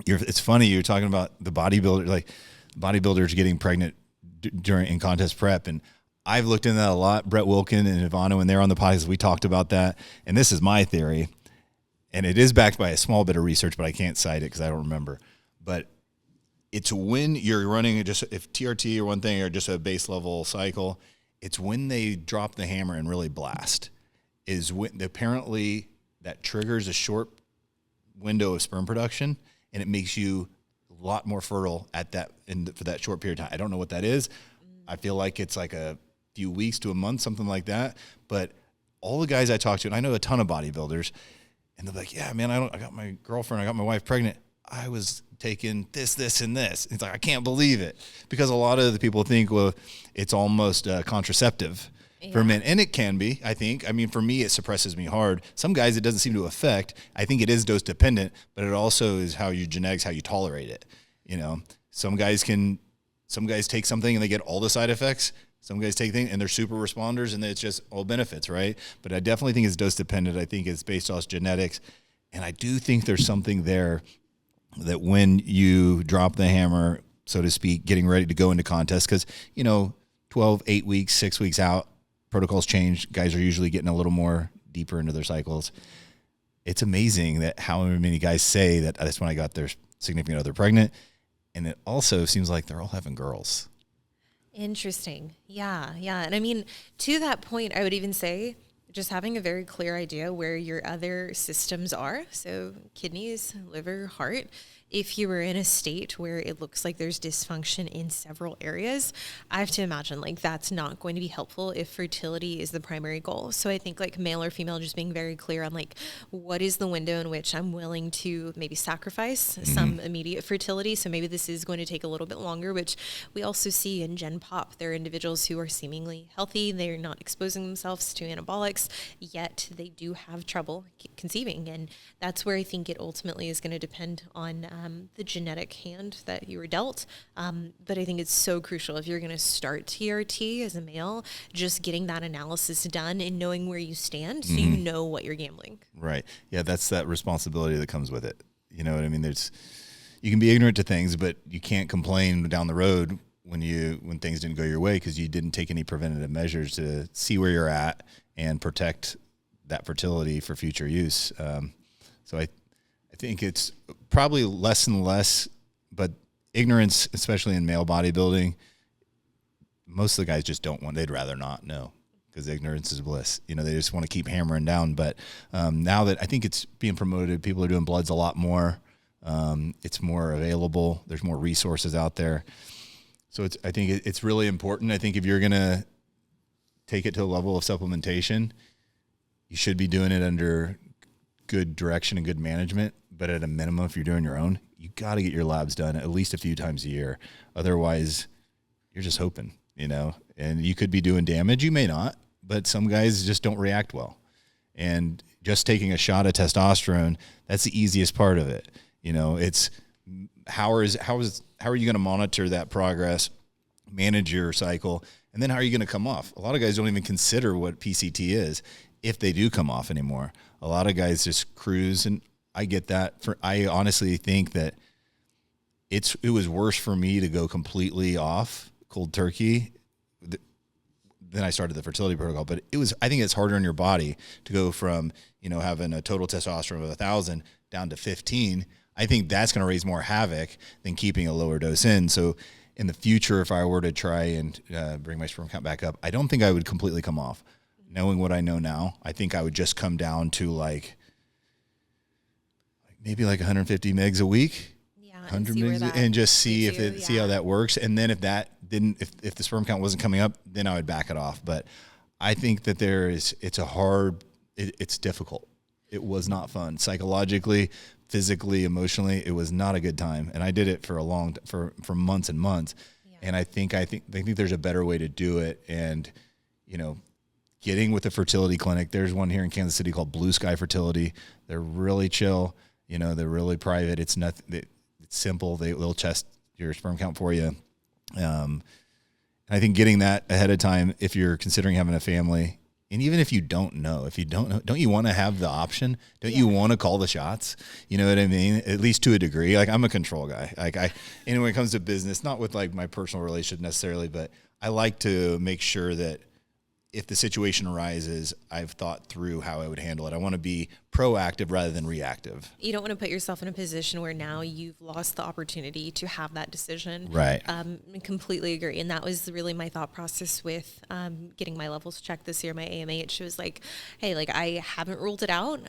It's funny, you're talking about the bodybuilder, like bodybuilders getting pregnant in contest prep, and I've looked into that a lot. Brett Wilkin and Ivana, when they were on the podcast, we talked about that. And this is my theory. And it is backed by a small bit of research, but I can't cite it because I don't remember. But it's when you're running just if TRT or one thing or just a base level cycle, it's when they drop the hammer and really blast is when apparently that triggers a short window of sperm production, and it makes you a lot more fertile at that for that short period of time. I don't know what that is. I feel like it's like a few weeks to a month, something like that. But all the guys I talk to, and I know a ton of bodybuilders, and they're like, yeah, man, I got my girlfriend, I got my wife pregnant. I was taking this, and this. It's like, I can't believe it. Because a lot of the people think, well, it's almost contraceptive for men. And it can be, I think. I mean, for me, it suppresses me hard. Some guys, it doesn't seem to affect. I think it is dose dependent, but it also is how your genetics, how you tolerate it. You know, some guys take something and they get all the side effects. Some guys take things and they're super responders and it's just all benefits, right? But I definitely think it's dose dependent. I think it's based off genetics. And I do think there's something there that when you drop the hammer, so to speak, getting ready to go into contest, because, 8 weeks, 6 weeks out, protocols change. Guys are usually getting a little more deeper into their cycles. It's amazing that how many guys say that that's when I got their significant other pregnant. And it also seems like they're all having girls. Interesting. Yeah. And I mean, to that point, I would even say just having a very clear idea where your other systems are. So kidneys, liver, heart. If you were in a state where it looks like there's dysfunction in several areas, I have to imagine like that's not going to be helpful if fertility is the primary goal. So I think like male or female, just being very clear on like what is the window in which I'm willing to maybe sacrifice some immediate fertility. So maybe this is going to take a little bit longer, which we also see in Gen Pop. There are individuals who are seemingly healthy. They're not exposing themselves to anabolics, yet they do have trouble conceiving. And that's where I think it ultimately is going to depend on the genetic hand that you were dealt. But I think it's so crucial if you're going to start TRT as a male, just getting that analysis done and knowing where you stand so you know what you're gambling. Right. Yeah, that's that responsibility that comes with it. You know what I mean? You can be ignorant to things, but you can't complain down the road when things didn't go your way because you didn't take any preventative measures to see where you're at and protect that fertility for future use. So I think it's probably less and less, but ignorance, especially in male bodybuilding, most of the guys just they'd rather not know because ignorance is bliss. They just want to keep hammering down. But now that I think it's being promoted, people are doing bloods a lot more. It's more available. There's more resources out there. So I think it's really important. I think if you're going to take it to a level of supplementation, you should be doing it under good direction and good management. But at a minimum, if you're doing your own, you got to get your labs done at least a few times a year. Otherwise, you're just hoping, and you could be doing damage. You may not, but some guys just don't react well. And just taking a shot of testosterone, that's the easiest part of it. It's how are you going to monitor that progress, manage your cycle, and then how are you going to come off? A lot of guys don't even consider what PCT is if they do come off anymore. A lot of guys just cruise, and I get that. I honestly think that it was worse for me to go completely off cold turkey than I started the fertility protocol. But I think it's harder on your body to go from, having a total testosterone of 1,000 down to 15. I think that's going to raise more havoc than keeping a lower dose in. So in the future, if I were to try and bring my sperm count back up, I don't think I would completely come off. Knowing what I know now, I think I would just come down to maybe 150 megs a week. Yeah, 100 megs, and just see see how that works. And then if the sperm count wasn't coming up, then I would back it off. But I think that it's difficult. It was not fun psychologically, physically, emotionally. It was not a good time, and I did it for for months and months. Yeah. And I think there's a better way to do it. And getting with a fertility clinic. There's one here in Kansas City called Blue Sky Fertility. They're really chill. They're really private. It's nothing. It's simple. They'll test your sperm count for you. I think getting that ahead of time, if you're considering having a family, and even if you don't know, don't you want to have the option? Don't you want to call the shots? You know what I mean? At least to a degree. I'm a control guy. And when it comes to business, not with my personal relationship necessarily, but I like to make sure that if the situation arises, I've thought through how I would handle it. I want to be proactive rather than reactive. You don't want to put yourself in a position where now you've lost the opportunity to have that decision. Right. I completely agree. And that was really my thought process with getting my levels checked this year, my AMH. It was like, hey, like I haven't ruled it out.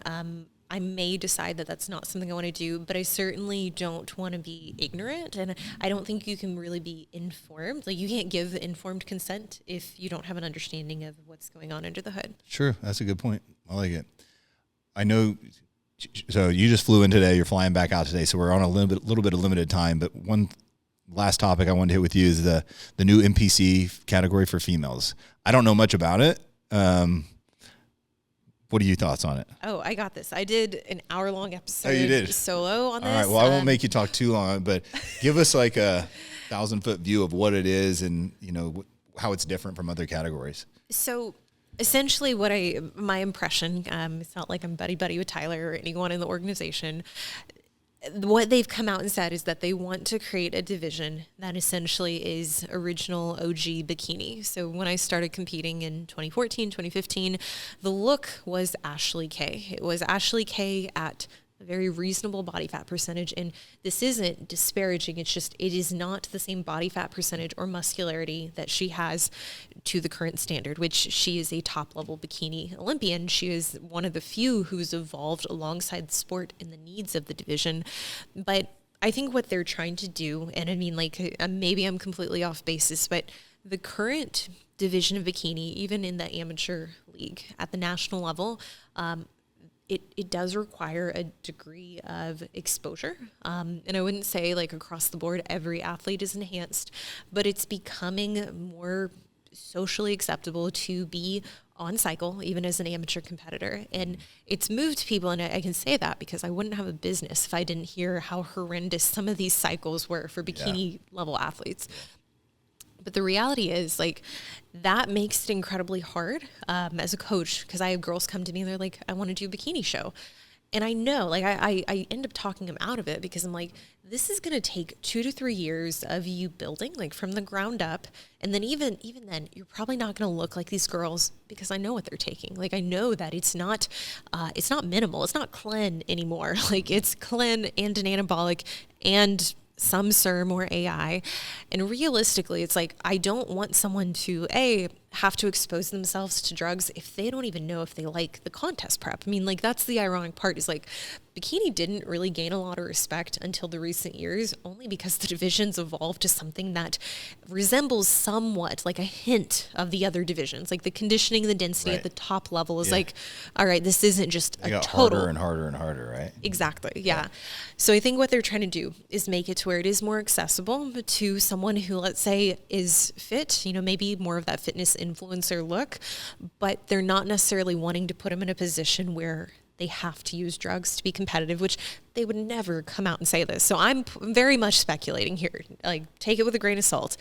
I may decide that that's not something I want to do, but I certainly don't want to be ignorant. And I don't think you can really be informed. Like you can't give informed consent if you don't have an understanding of what's going on under the hood. Sure. That's a good point. I like it. I know. So you just flew in today. You're flying back out today. So we're on a little bit of limited time, but one last topic I wanted to hit with you is the new NPC category for females. I don't know much about it. What are your thoughts on it? Oh, I got this. I did an hour-long episode you did? solo on this. All right. Well, I won't make you talk too long, but give us like a 1,000-foot view of what it is and, you know, how it's different from other categories. So essentially my impression, it's not like I'm buddy with Tyler or anyone in the organization. What they've come out and said is that they want to create a division that essentially is original OG bikini. So when I started competing in 2014, 2015, the look was Ashley K. It was Ashley K at a very reasonable body fat percentage. And this isn't disparaging. It's just, it is not the same body fat percentage or muscularity that she has to the current standard, which she is a top level bikini Olympian. She is one of the few who's evolved alongside the sport and the needs of the division. But I think what they're trying to do, and I mean, like, maybe I'm completely off basis, but the current division of bikini, even in the amateur league at the national level, it does require a degree of exposure. And I wouldn't say like across the board, every athlete is enhanced, but it's becoming more socially acceptable to be on cycle, even as an amateur competitor. And it's moved people, and I can say that because I wouldn't have a business if I didn't hear how horrendous some of these cycles were for bikini level athletes. But the reality is, like, that makes it incredibly hard as a coach, because I have girls come to me and they're like, I want to do a bikini show. And I know, like, I end up talking them out of it because I'm like, this is going to take 2 to 3 years of you building, like, from the ground up. And then even then, you're probably not going to look like these girls because I know what they're taking. Like, I know that it's not minimal. It's not clen anymore. Like, it's clen and an anabolic and some SERM or AI. And realistically, it's like, I don't want someone to have to expose themselves to drugs if they don't even know if they like the contest prep. I mean, like, that's the ironic part, is like, bikini didn't really gain a lot of respect until the recent years, only because the divisions evolved to something that resembles somewhat like a hint of the other divisions. Like the conditioning, the density at the top level is like, all right, this isn't just a total. Harder and harder and harder, right? Exactly. Yeah. So I think what they're trying to do is make it to where it is more accessible to someone who, let's say, is fit, you know, maybe more of that fitness influencer look, but they're not necessarily wanting to put them in a position where they have to use drugs to be competitive, which they would never come out and say this. So I'm very much speculating here. Like, take it with a grain of salt.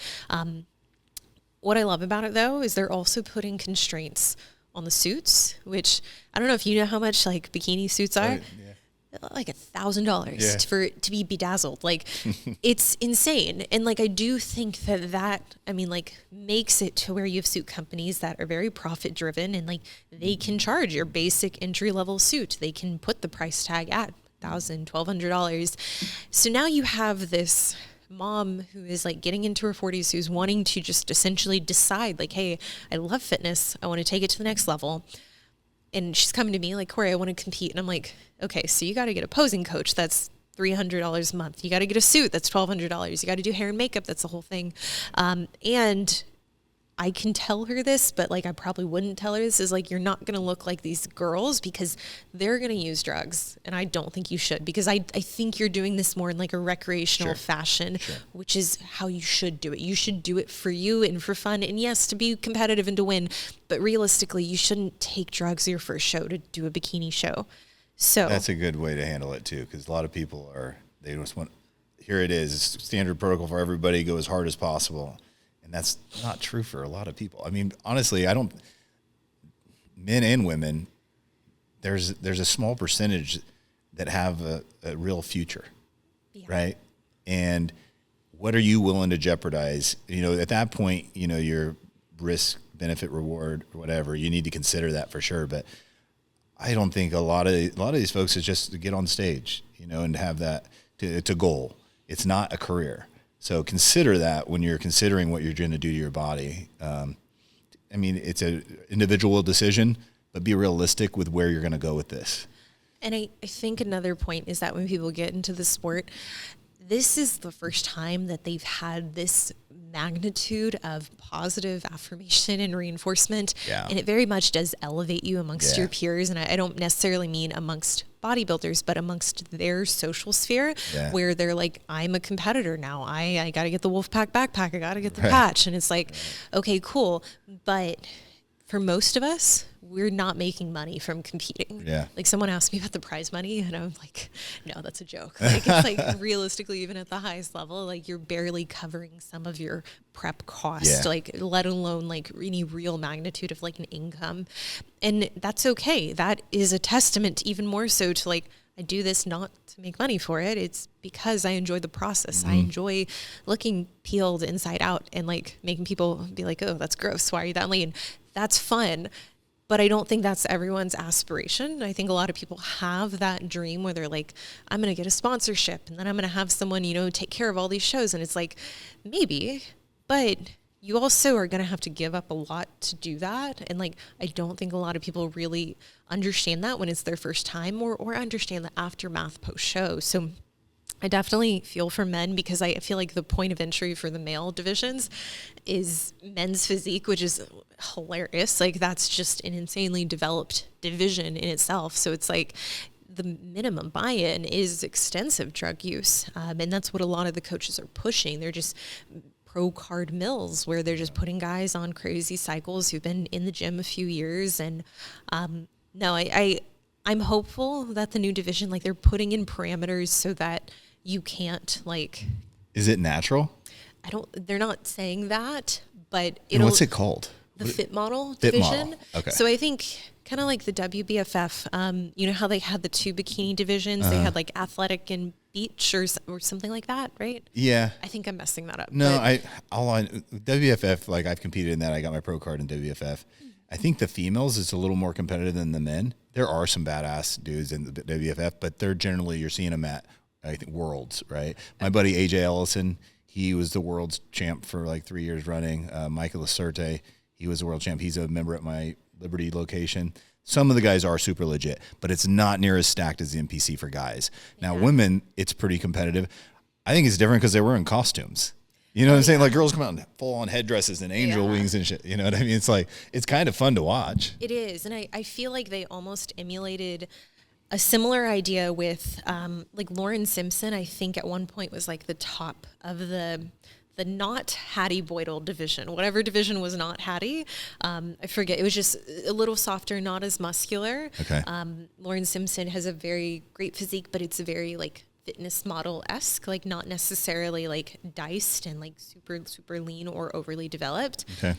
What I love about it, though, is they're also putting constraints on the suits, which I don't know if you know how much, like, bikini suits are. Like $1,000 for it to be bedazzled. Like, it's insane. And like, I do think that I mean, like, makes it to where you have suit companies that are very profit driven, and like, they can charge your basic entry level suit. They can put the price tag at $1,000, $1,200. So now you have this mom who is like getting into her 40s, who's wanting to just essentially decide, like, hey, I love fitness. I want to take it to the next level. And she's coming to me like, Cory, I want to compete. And I'm like, okay, so you got to get a posing coach. That's $300 a month. You got to get a suit. That's $1,200. You got to do hair and makeup. That's the whole thing. And I can tell her this, but like, I probably wouldn't tell her this, is like, you're not going to look like these girls because they're going to use drugs. And I don't think you should, because I think you're doing this more in like a recreational fashion, which is how you should do it. You should do it for you and for fun. And yes, to be competitive and to win, but realistically, you shouldn't take drugs your first show to do a bikini show. So that's a good way to handle it too. Cause a lot of people they just want, here it is, standard protocol for everybody, go as hard as possible. And that's not true for a lot of people. I mean, honestly, men and women, there's a small percentage that have a real future, right? And what are you willing to jeopardize? You know, at that point, you know, your risk, benefit, reward, or whatever, you need to consider that for sure. But I don't think a lot of these folks is just to get on stage, you know, and have that. It's a goal. It's not a career. So consider that when you're considering what you're going to do to your body. I mean, it's an individual decision, but be realistic with where you're going to go with this. And I think another point is that when people get into the sport, this is the first time that they've had this magnitude of positive affirmation and reinforcement. Yeah. And it very much does elevate you amongst your peers. And I don't necessarily mean amongst bodybuilders, but amongst their social sphere where they're like, I'm a competitor now. I got to get the Wolfpack backpack. I got to get the patch. And it's like, okay, cool. But for most of us, we're not making money from competing. Yeah. Like someone asked me about the prize money and I'm like, no, that's a joke. Like it's like realistically, even at the highest level, like you're barely covering some of your prep cost, like let alone like any real magnitude of like an income. And that's okay. That is a testament even more so to like, I do this not to make money for it. It's because I enjoy the process. I enjoy looking peeled inside out and like making people be like, oh, that's gross. Why are you that lean? That's fun. But I don't think that's everyone's aspiration. I think a lot of people have that dream where they're like, I'm going to get a sponsorship and then I'm going to have someone, you know, take care of all these shows. And it's like, maybe, but you also are going to have to give up a lot to do that. And like, I don't think a lot of people really understand that when it's their first time or understand the aftermath post show. So I definitely feel for men because I feel like the point of entry for the male divisions is men's physique, which is hilarious. Like that's just an insanely developed division in itself. So it's like the minimum buy-in is extensive drug use. And that's what a lot of the coaches are pushing. They're just pro card mills where they're just putting guys on crazy cycles who've been in the gym a few years. And no, I'm hopeful that the new division, like they're putting in parameters so that you can't like. Is it natural? They're not saying that, but what's it called? The Fit Model Fit division. Model. Okay. So I think kind of like the WBFF, you know how they had the two bikini divisions? They had like athletic and beach or something like that, right? Yeah. I think I'm messing that up. No, WFF, like I've competed in that. I got my pro card in WFF. I think the females is a little more competitive than the men. There are some badass dudes in the WFF, but they're generally, you're seeing them at, I think, Worlds, right? My buddy AJ Ellison, he was the world's champ for like 3 years running. Michael Laserte, he was the world champ. He's a member at my Liberty location. Some of the guys are super legit, but it's not near as stacked as the NPC for guys. Now, women, it's pretty competitive. I think it's different because they're wearing costumes. You know what I'm saying? Like girls come out in full-on headsresses and angel wings and shit. You know what I mean? It's like, it's kind of fun to watch. It is. And I feel like they almost emulated a similar idea with like Lauren Simpson, I think at one point was like the top of the not Hattie Boydell division, whatever division was not Hattie. I forget. It was just a little softer, not as muscular. Okay. Lauren Simpson has a very great physique, but it's a very like fitness model-esque, like not necessarily like diced and like super, super lean or overly developed. Okay.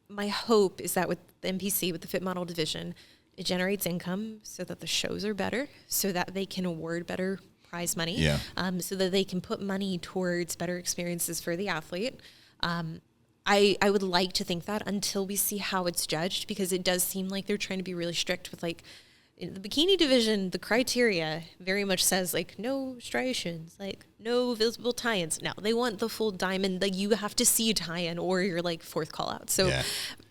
My hope is that with the NPC, with the Fit Model division, it generates income so that the shows are better, so that they can award better prize money, so that they can put money towards better experiences for the athlete. I would like to think that until we see how it's judged, because it does seem like they're trying to be really strict with like in the bikini division, the criteria very much says like no striations, like no visible tie-ins. Now they want the full diamond, like you have to see a tie-in or you're like fourth call out. So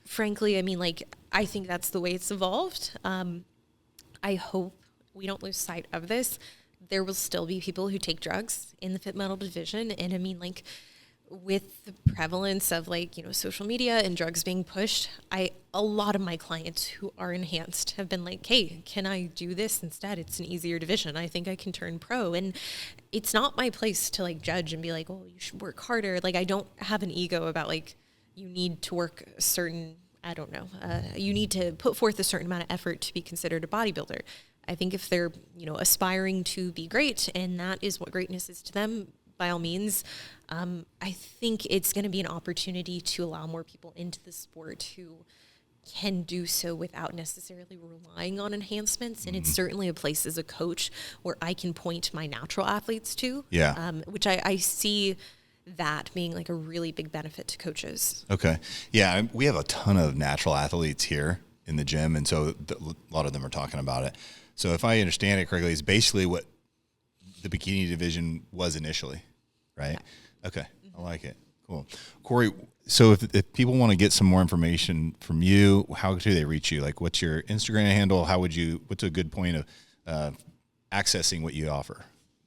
frankly, I mean, like, I think that's the way it's evolved. I hope we don't lose sight of this. There will still be people who take drugs in the Fit Model division. And I mean, like, with the prevalence of like, you know, social media and drugs being pushed, a lot of my clients who are enhanced have been like, hey, can I do this instead? It's an easier division. I think I can turn pro. And it's not my place to like judge and be like, oh, you should work harder. Like, I don't have an ego about like, you need to work a certain, I don't know, you need to put forth a certain amount of effort to be considered a bodybuilder. I think if they're, you know, aspiring to be great and that is what greatness is to them, by all means, I think it's going to be an opportunity to allow more people into the sport who can do so without necessarily relying on enhancements. And it's certainly a place as a coach where I can point my natural athletes to, which I see that being like a really big benefit to coaches. Okay. Yeah. We have a ton of natural athletes here in the gym. And so a lot of them are talking about it. So if I understand it correctly, it's basically what the bikini division was initially, right? Yeah. Okay. I like it. Cool. Cory, so if people want to get some more information from you, how do they reach you? Like, what's your Instagram handle? What's a good point of accessing what you offer?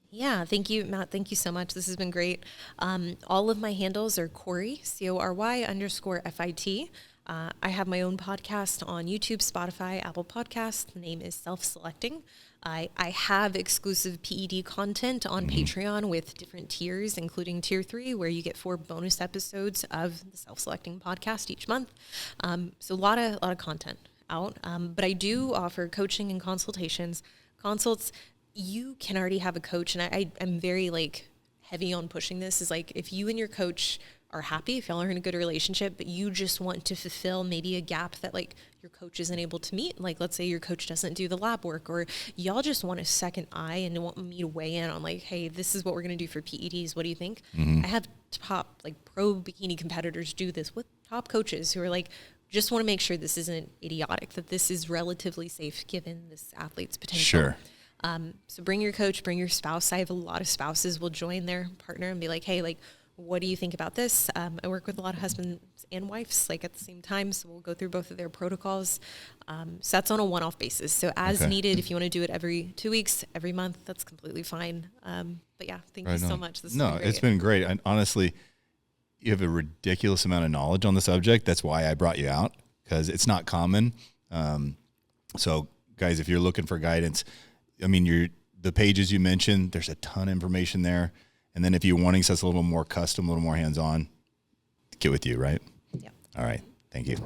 Yeah, thank you, Matt. Thank you so much. This has been great. All of my handles are Cory, CORY_FIT. I have my own podcast on YouTube, Spotify, Apple Podcasts. The name is Self-Selecting. I have exclusive PED content on Patreon with different tiers, including tier 3, where you get 4 bonus episodes of the Self-Selecting podcast each month. So a lot of content out. But I do offer coaching and consultations. Consults, you can already have a coach, and I'm very heavy on pushing this, is like, if you and your coach are happy, if y'all are in a good relationship, but you just want to fulfill maybe a gap that your coach isn't able to meet. Like, let's say your coach doesn't do the lab work, or y'all just want a second eye and want me to weigh in on hey, this is what we're going to do for PEDs. What do you think? I have top pro bikini competitors do this with top coaches who are just want to make sure this isn't idiotic, that this is relatively safe given this athlete's potential. Sure. So bring your coach, bring your spouse. I have a lot of spouses will join their partner and be like, hey, what do you think about this? I work with a lot of husbands and wives at the same time, so we'll go through both of their protocols. So that's on a one-off basis. So as needed, if you want to do it every 2 weeks, every month, that's completely fine. But yeah, thank you so much. It's been great. And honestly, you have a ridiculous amount of knowledge on the subject. That's why I brought you out, because it's not common. So guys, if you're looking for guidance, the pages you mentioned, there's a ton of information there. And then if you're wanting something a little more custom, a little more hands-on, get with you, right? Yeah. All right. Thank you.